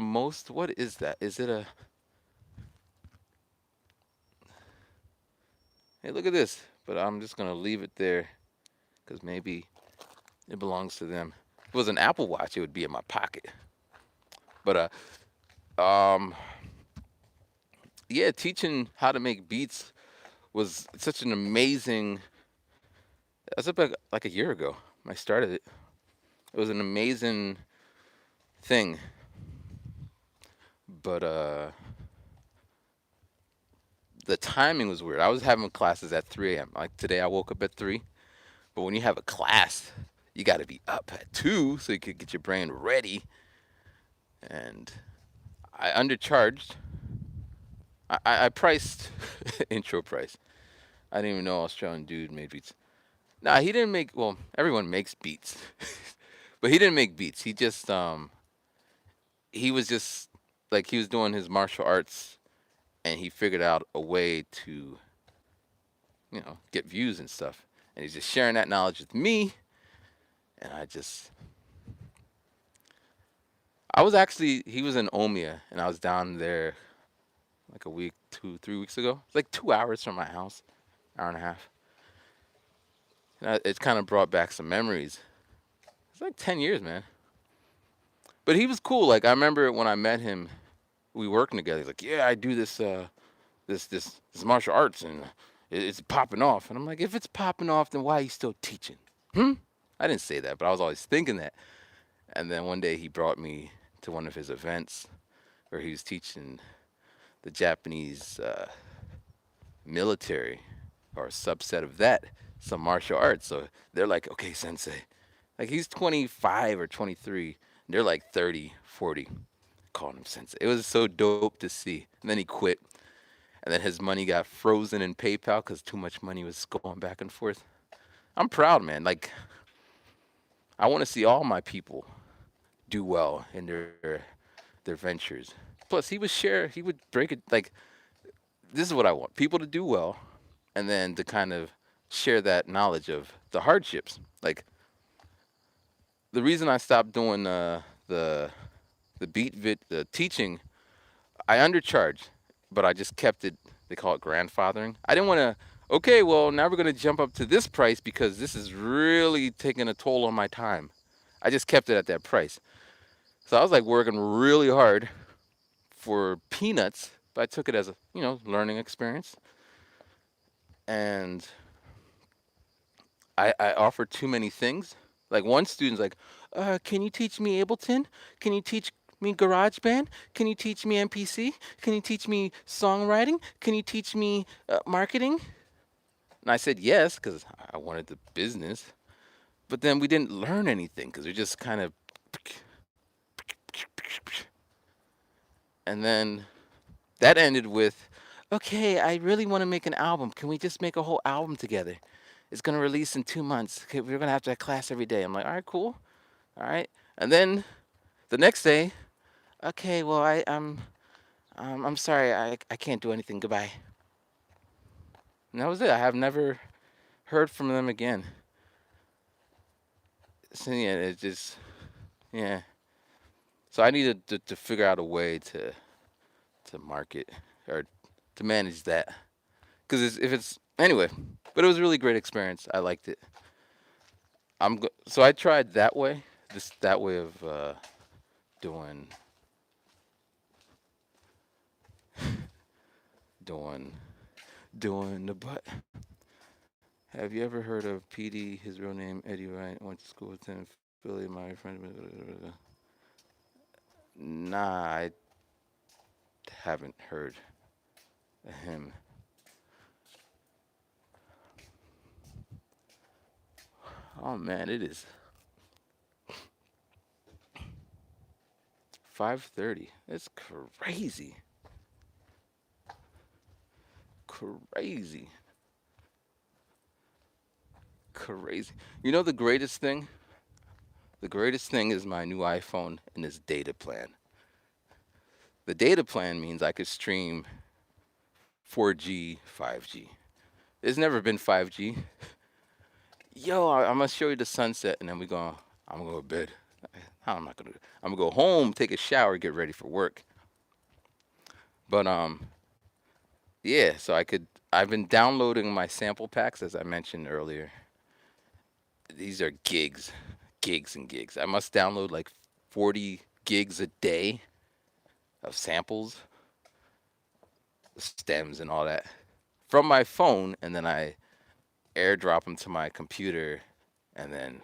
most, what is that? Is it a, hey, look at this. But I'm just gonna leave it there because maybe it belongs to them. If it was an Apple Watch, it would be in my pocket. But um, yeah, teaching how to make beats was such an amazing. That's about like a year ago. When I started it. It was an amazing thing. But the timing was weird. I was having classes at 3 a.m. Like today, I woke up at 3. But when you have a class, you got to be up at 2 so you could get your brain ready. And I undercharged. I priced intro price. I didn't even know Australian dude made beats. Nah, he didn't make. Well, everyone makes beats, but he didn't make beats. He was just like he was doing his martial arts, and he figured out a way to get views and stuff. And he's just sharing that knowledge with me, and I was actually he was in Omia, and I was down there like a week, 2, 3 weeks ago. It's like 2 hours from my house, hour and a half. And it kind of brought back some memories. It's like 10 years, man. But he was cool. Like I remember when I met him, we working together. He's like, "Yeah, I do this martial arts, and it's popping off." And I'm like, "If it's popping off, then why are you still teaching?" I didn't say that, but I was always thinking that. And then one day he brought me to one of his events where he was teaching the Japanese military, or a subset of that, some martial arts. So they're like, "Okay, sensei." Like he's 25 or 23. And they're like 30, 40, calling him sensei. It was so dope to see. And then he quit. And then his money got frozen in PayPal because too much money was going back and forth. I'm proud, man. Like, I want to see all my people do well in their ventures. Plus, he would break it. Like, this is what I want: people to do well, and then to kind of share that knowledge of the hardships. Like, the reason I stopped doing the the teaching, I undercharged, but I just kept it. They call it grandfathering. I didn't want to. Okay, well now we're gonna jump up to this price because this is really taking a toll on my time. I just kept it at that price. So I was like working really hard for peanuts, but I took it as a learning experience. And I offered too many things. Like one student's like, can you teach me Ableton? Can you teach me GarageBand? Can you teach me MPC? Can you teach me songwriting? Can you teach me marketing? And I said yes because I wanted the business. But then we didn't learn anything because we just kind of. And then that ended with, okay, I really want to make an album. Can we just make a whole album together? It's going to release in 2 months. Okay, we're going to have to have class every day. I'm like, all right, cool. All right. And then the next day, okay, well, I'm sorry. I can't do anything. Goodbye. And that was it. I have never heard from them again. So, yeah, it just, yeah. So I needed to figure out a way to market or to manage that. Because if it's, anyway, but it was a really great experience. I liked it. So I tried that way, that way of doing doing doing the butt. Have you ever heard of PD? His real name Eddie Wright. Went to school with him in Philly. My friend. Nah, I haven't heard of him. Oh man, it is 5:30. It's crazy, crazy, crazy. You know the greatest thing? The greatest thing is my new iPhone and its data plan. The data plan means I could stream 4G, 5G. It's never been 5G. Yo, I'm gonna show you the sunset, and then I'm gonna go to bed. I'm not gonna. I'm gonna go home, take a shower, get ready for work. But yeah. So I could. I've been downloading my sample packs, as I mentioned earlier. These are gigs, gigs and gigs. I must download like 40 gigs a day of samples, stems, and all that from my phone, and then I airdrop them to my computer, and then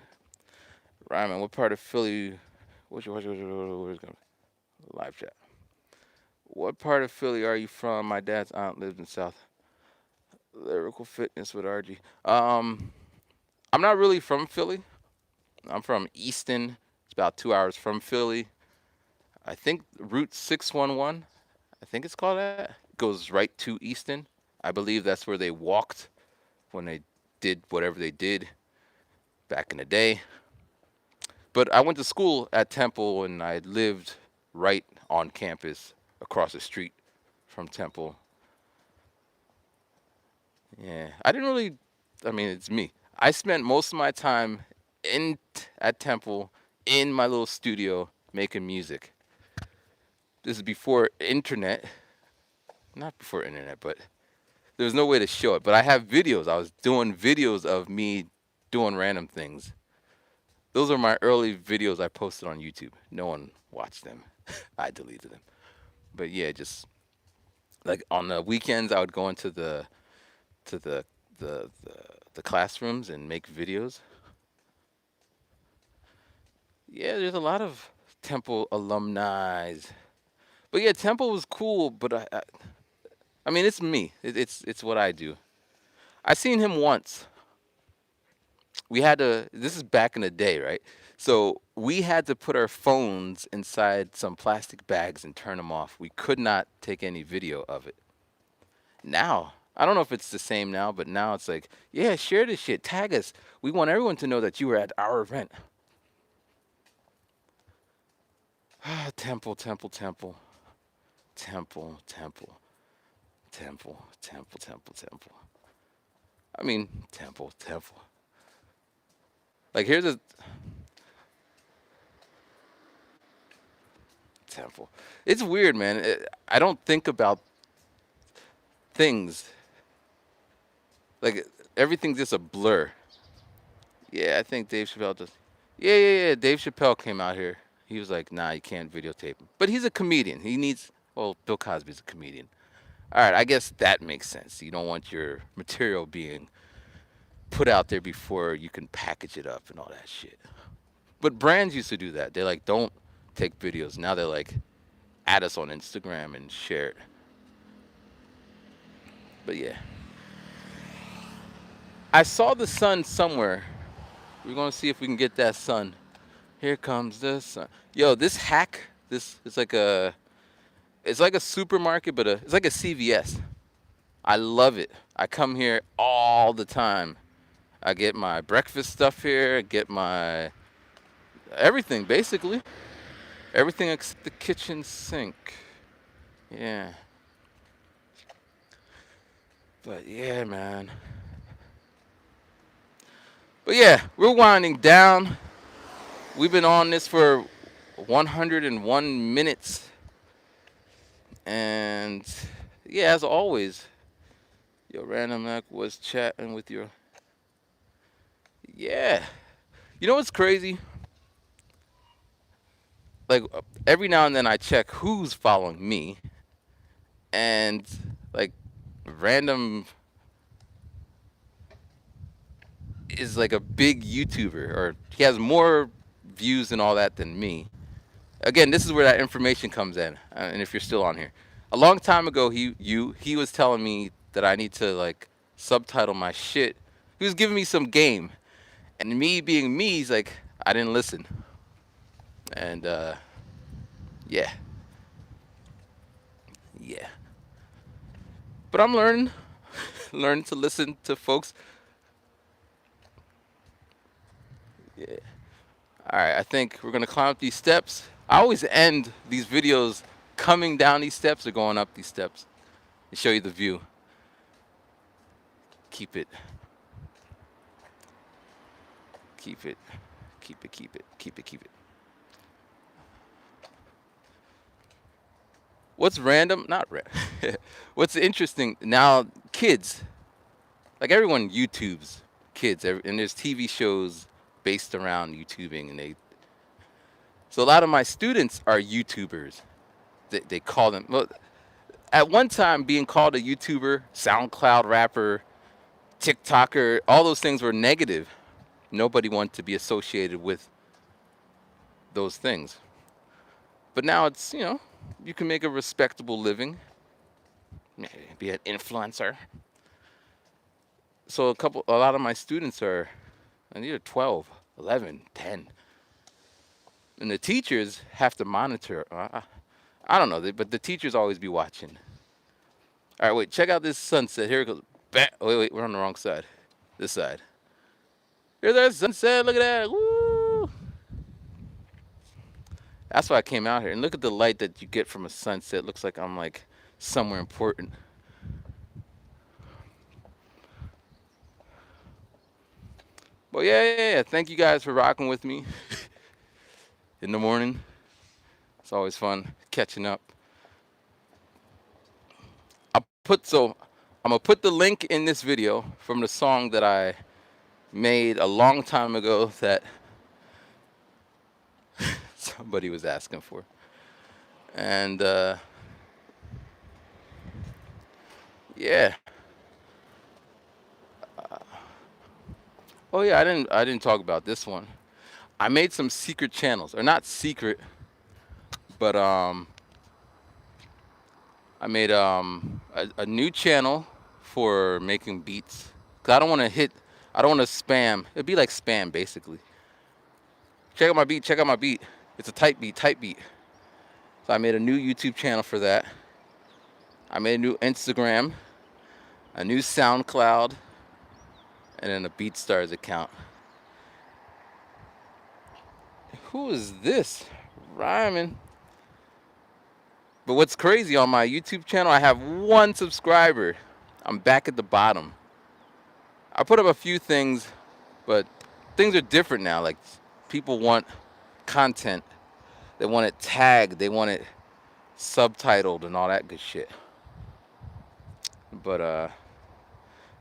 Ryman, what part of Philly? Where's going live chat? What part of Philly are you from? My dad's aunt lives in South. Lyrical Fitness with RG. I'm not really from Philly. I'm from Easton. It's about 2 hours from Philly. I think Route 611. I think it's called that. Goes right to Easton. I believe that's where they walked when they did whatever they did back in the day. But I went to school at Temple and I lived right on campus across the street from Temple. Yeah, I didn't really. I mean, it's me. I spent most of my time in at Temple in my little studio making music. This is before internet, not before internet, but there was no way to show it. But I have videos. I was doing videos of me doing random things. Those are my early videos I posted on YouTube. No one watched them. I deleted them. But yeah, just like on the weekends, I would go into to the the classrooms and make videos. Yeah, there's a lot of Temple alumni. But yeah, Temple was cool. But I mean, it's me. It's what I do. I seen him once. We had to. This is back in the day, right? So we had to put our phones inside some plastic bags and turn them off. We could not take any video of it. Now, I don't know if it's the same now, but now it's like, yeah, share this shit, tag us. We want everyone to know that you were at our event. Temple, temple, temple, temple, temple, temple, temple, temple, temple. I mean, temple, temple. Like here's a temple. It's weird, man. I don't think about things like everything's just a blur. Yeah, I think Dave Chappelle does. Yeah, yeah, yeah. Dave Chappelle came out here. He was like, "Nah, you can't videotape him." But he's a comedian. He needs. Well, Bill Cosby's a comedian. All right, I guess that makes sense. You don't want your material being put out there before you can package it up and all that shit. But brands used to do that. They're like, "Don't take videos." Now they're like, "Add us on Instagram and share it." But yeah, I saw the sun somewhere. We're gonna see if we can get that sun. Here comes the sun. Yo, this hack. This it's like a. It's like a supermarket, but it's like a CVS. I love it. I come here all the time. I get my breakfast stuff here. I get my everything basically. Everything except the kitchen sink. Yeah. But yeah, man. But yeah, we're winding down. We've been on this for 101 minutes. And yeah, as always, your random act was chatting with your. Yeah. You know what's crazy? Like every now and then I check who's following me, and like random is like a big YouTuber, or he has more views and all that than me. Again, this is where that information comes in. And if you're still on here, a long time ago, he was telling me that I need to like subtitle my shit. He was giving me some game, and me being me, he's like, I didn't listen, and yeah, yeah. But I'm learning, learning to listen to folks. Yeah. All right, I think we're gonna climb up these steps. I always end these videos coming down these steps or going up these steps to show you the view. Keep it, keep it, keep it, keep it, keep it, keep it. What's random? Not random. What's interesting now? Kids, like everyone YouTubes kids, and there's TV shows based around YouTubing, and they. So a lot of my students are YouTubers. They call them. Well, at one time, being called a YouTuber, SoundCloud rapper, TikToker, all those things were negative. Nobody wanted to be associated with those things. But now it's, you can make a respectable living, be an influencer. So a lot of my students are, and they're 12, 11, 10. And the teachers have to monitor. I don't know, but the teachers always be watching. All right, wait, check out this sunset. Here it goes. Wait, we're on the wrong side. This side. Here's that sunset. Look at that. Woo! That's why I came out here. And look at the light that you get from a sunset. It looks like I'm like somewhere important. Well, yeah. Thank you guys for rocking with me in the morning. It's always fun catching up. I'm gonna put the link in this video from the song that I made a long time ago that somebody was asking for. And yeah. Oh yeah, I didn't talk about this one. I made some secret channels, or not secret, but I made a new channel for making beats. Cause I don't want to spam. It'd be like spam basically. Check out my beat. Check out my beat. It's a tight beat. Tight beat. So I made a new YouTube channel for that. I made a new Instagram, a new SoundCloud, and then a BeatStars account. Who is this? Rhyming. But what's crazy on my YouTube channel, I have one subscriber. I'm back at the bottom. I put up a few things, but things are different now. Like people want content. They want it tagged. They want it subtitled and all that good shit. But I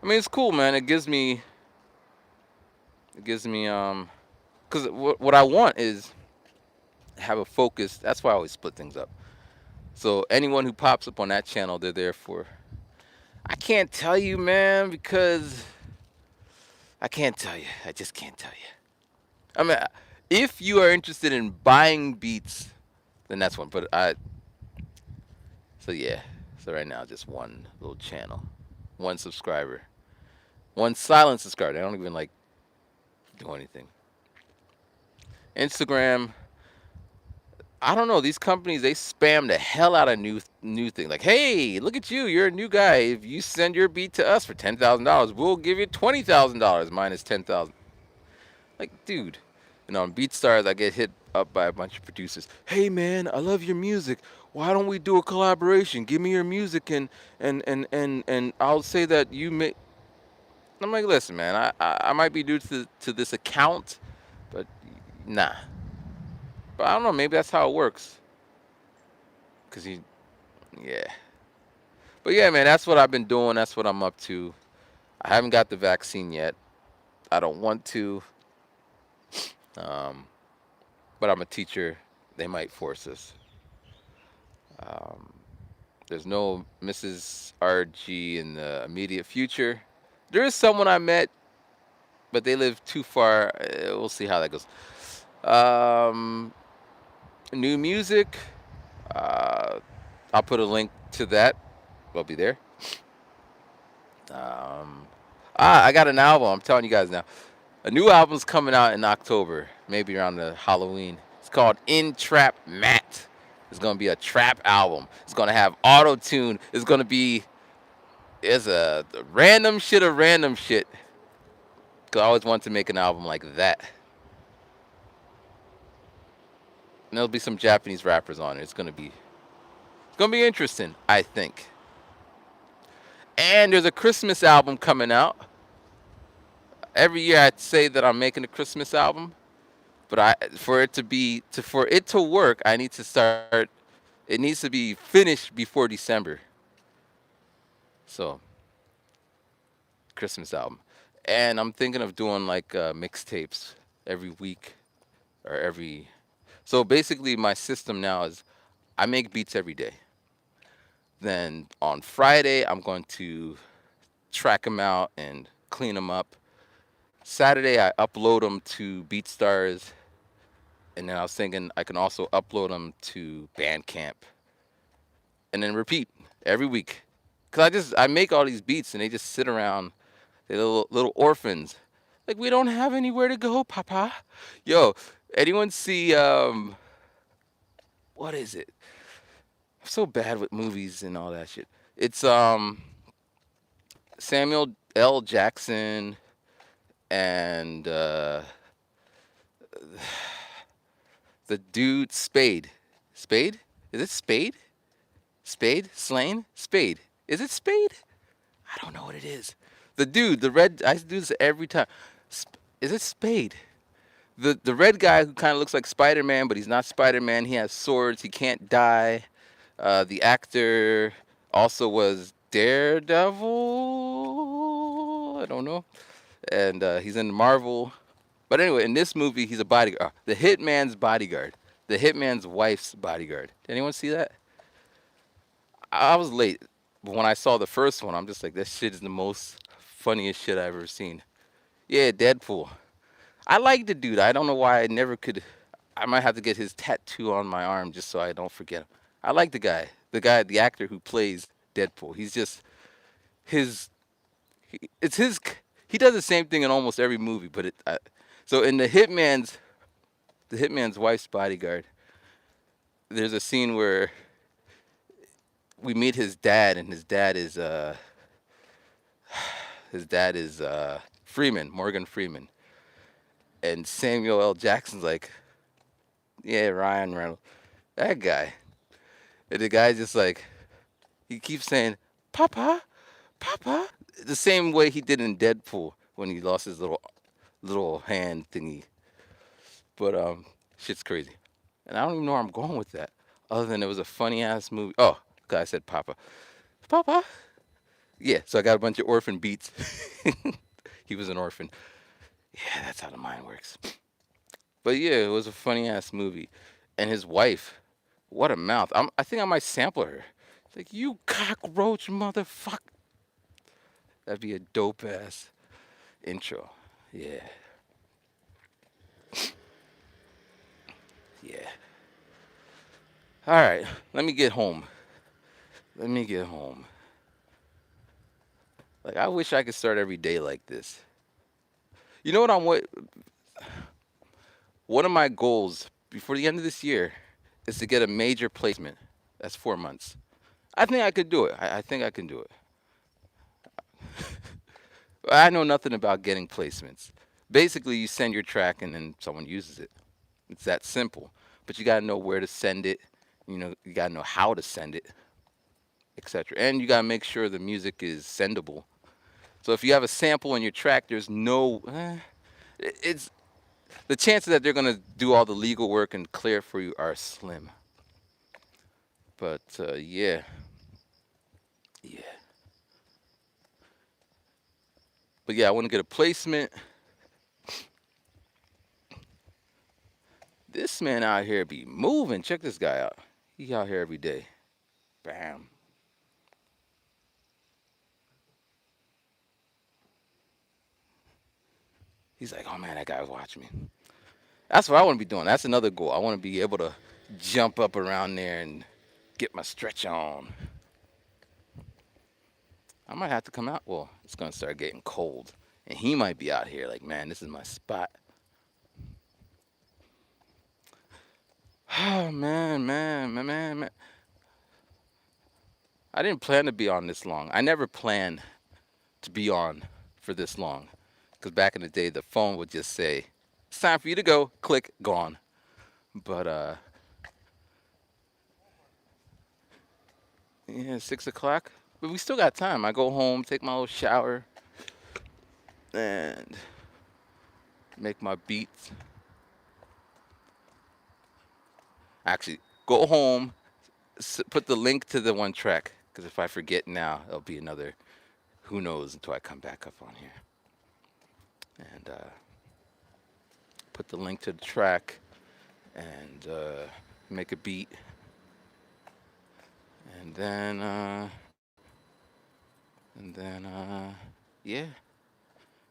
mean, it's cool, man. It gives me because what I want is have a focus. That's why I always split things up. So anyone who pops up on that channel, they're there for. I can't tell you, man, because I can't tell you. I just can't tell you. I mean, if you are interested in buying beats, then that's one. But so yeah. So right now, just one little channel, one subscriber, one silent subscriber. I don't even like do anything. Instagram. I don't know. These companies they spam the hell out of new thing. Like, hey, look at you. You're a new guy. If you send your beat to us for $10,000, we'll give you $20,000 minus 10,000. Like, dude. And on BeatStars, I get hit up by a bunch of producers. Hey, man, I love your music. Why don't we do a collaboration? Give me your music and I'll say that you may. I'm like, listen, man, I might be new to this account, but nah. But I don't know. Maybe that's how it works. Cause yeah. But yeah, man, that's what I've been doing. That's what I'm up to. I haven't got the vaccine yet. I don't want to. Um, but I'm a teacher. They might force us. Um, there's no Mrs. RG in the immediate future. There is someone I met, but they live too far. We'll see how that goes. Um, New music. Uh, I'll put a link to that. I'll be there. Um, I got an album. I'm telling you guys now. A new album's coming out in October, maybe around the Halloween. It's called In Trap Matt. It's gonna be a trap album. It's gonna have auto tune. It's a random shit of random shit. Cause I always wanted to make an album like that. And there'll be some Japanese rappers on it. It's gonna be interesting, I think. And there's a Christmas album coming out. Every year I'd say that I'm making a Christmas album, but for it to work, I need to start. It needs to be finished before December. So Christmas album, and I'm thinking of doing like mixtapes every week or every. So basically, my system now is I make beats every day. Then on Friday, I'm going to track them out and clean them up. Saturday, I upload them to BeatStars, and then I was thinking I can also upload them to Bandcamp, and then repeat every week. Cause I make all these beats and they just sit around. They're little orphans. Like we don't have anywhere to go, Papa. Yo, anyone see what is it? I'm so bad with movies and all that shit. It's Samuel L. Jackson and the dude Spade. Spade? Is it Spade? Spade? Slain? Spade. Is it Spade? I don't know what it is. The dude, the red. I do this every time. Is it Spade? The red guy who kind of looks like Spider Man, but he's not Spider Man. He has swords. He can't die. The actor also was Daredevil. I don't know, and he's in Marvel. But anyway, in this movie, he's a bodyguard. The hitman's bodyguard. The hitman's wife's bodyguard. Did anyone see that? I was late, but when I saw the first one, I'm just like, this shit is the most funniest shit I've ever seen. Yeah, Deadpool. I like the dude. I don't know why I never could. I might have to get his tattoo on my arm just so I don't forget him. I like the guy. The actor who plays Deadpool. He's just his. It's his. He does the same thing in almost every movie, but so in the hitman's wife's bodyguard, there's a scene where we meet his dad, and his dad is Freeman, Morgan Freeman, and Samuel L. Jackson's like, yeah, Ryan Reynolds, that guy, and the guy's just like, he keeps saying, Papa, Papa, the same way he did in Deadpool when he lost his little hand thingy. But shit's crazy. And I don't even know where I'm going with that, other than it was a funny ass movie. Oh, God, I said Papa. Papa. Yeah, so I got a bunch of orphan beats. He was an orphan. Yeah, that's how the mind works. But yeah, it was a funny ass movie. And his wife, what a mouth. I think I might sample her. It's like, you cockroach motherfucker. That'd be a dope ass intro. Yeah, yeah. All right, let me get home. Let me get home. Like, I wish I could start every day like this. You know what one of my goals before the end of this year is to get a major placement. That's 4 months. I think I could do it. I think I can do it. I know nothing about getting placements. Basically, you send your track and then someone uses it. It's that simple. But you gotta know where to send it. You gotta know how to send it, etc. And you gotta make sure the music is sendable. So if you have a sample in your track, there's no. It's the chances that they're gonna do all the legal work and clear for you are slim. But yeah, yeah. But yeah, I want to get a placement. This man out here be moving. Check this guy out. He out here every day. Bam. He's like, oh man, that guy was watching me. That's what I want to be doing. That's another goal. I want to be able to jump up around there and get my stretch on. I might have to come out. Well, it's gonna start getting cold, and he might be out here like, man, this is my spot. Oh man. I didn't plan to be on this long. I never planned to be on for this long, because back in the day, the phone would just say, "It's time for you to go." Click, gone. But yeah, 6 o'clock. But we still got time. I go home, take my little shower, and make my beats. Actually, go home, put the link to the one track, because if I forget now, it'll be another who knows until I come back up on here. And put the link to the track and make a beat. And then, yeah,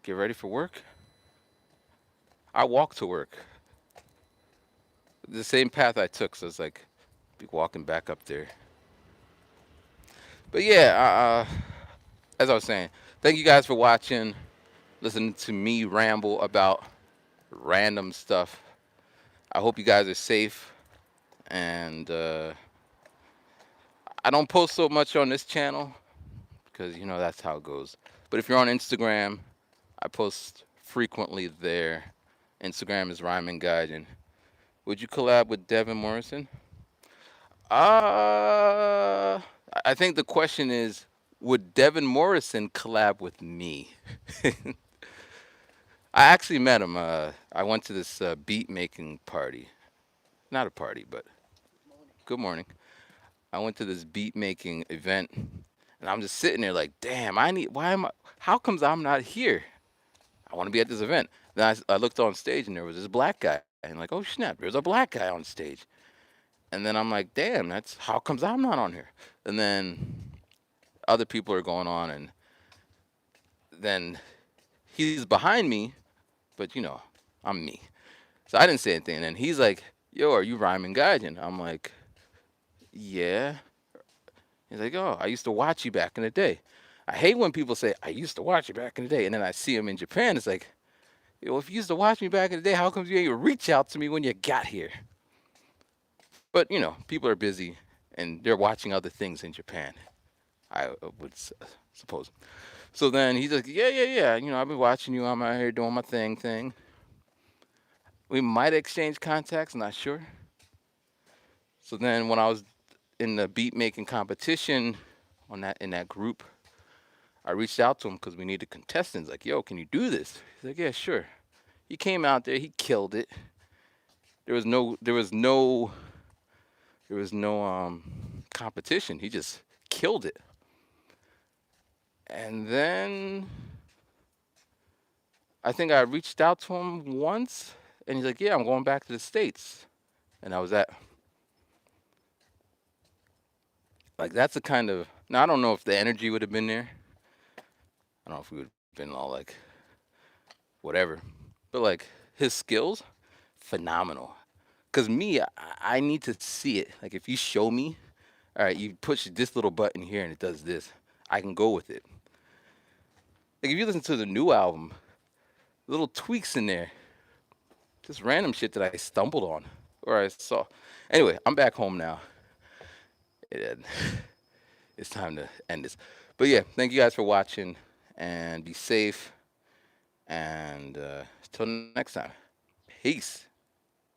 get ready for work. I walk to work. The same path I took, so it's like, be walking back up there. But yeah, as I was saying, thank you guys for watching, listening to me ramble about random stuff. I hope you guys are safe, and I don't post so much on this channel because that's how it goes. But if you're on Instagram, I post frequently there. Instagram is Rhyme Guiding. Would you collab with Devin Morrison? Uh, I think the question is, would Devin Morrison collab with me? I actually met him. I went to this beat making party. Not a party, but good morning. I went to this beat making event, and I'm just sitting there like, damn, why am I, how comes I'm not here? I want to be at this event. Then I looked on stage, and there was this black guy. And like, oh snap, there's a black guy on stage. And then I'm like, damn, that's how comes I'm not on here? And then other people are going on, and then he's behind me, but I'm me. So I didn't say anything. And then he's like, yo, are you rhyming Gaijin? I'm like, yeah. He's like, oh, I used to watch you back in the day. I hate when people say, I used to watch you back in the day. And then I see him in Japan. It's like, yo, if you used to watch me back in the day, how come you didn't reach out to me when you got here? But, people are busy and they're watching other things in Japan, I would suppose. So then he's like, yeah. I've been watching you. I'm out here doing my thing. We might exchange contacts, not sure. So then when I was in the beat making competition in that group, I reached out to him because we needed contestants. Like, yo, can you do this? He's like, yeah, sure. He came out there, he killed it. There was no there was no there was no competition. He just killed it. And then I think I reached out to him once, and he's like, "Yeah, I'm going back to the states." And I was at like that's the kind of now I don't know if the energy would have been there. I don't know if we would have been all like whatever, but like his skills, phenomenal. Cause me, I need to see it. Like if you show me, all right, you push this little button here and it does this, I can go with it. Like if you listen to the new album, little tweaks in there, just random shit that I stumbled on or I saw. Anyway, I'm back home now. It, it's time to end this. But yeah, thank you guys for watching and be safe. And till next time, peace.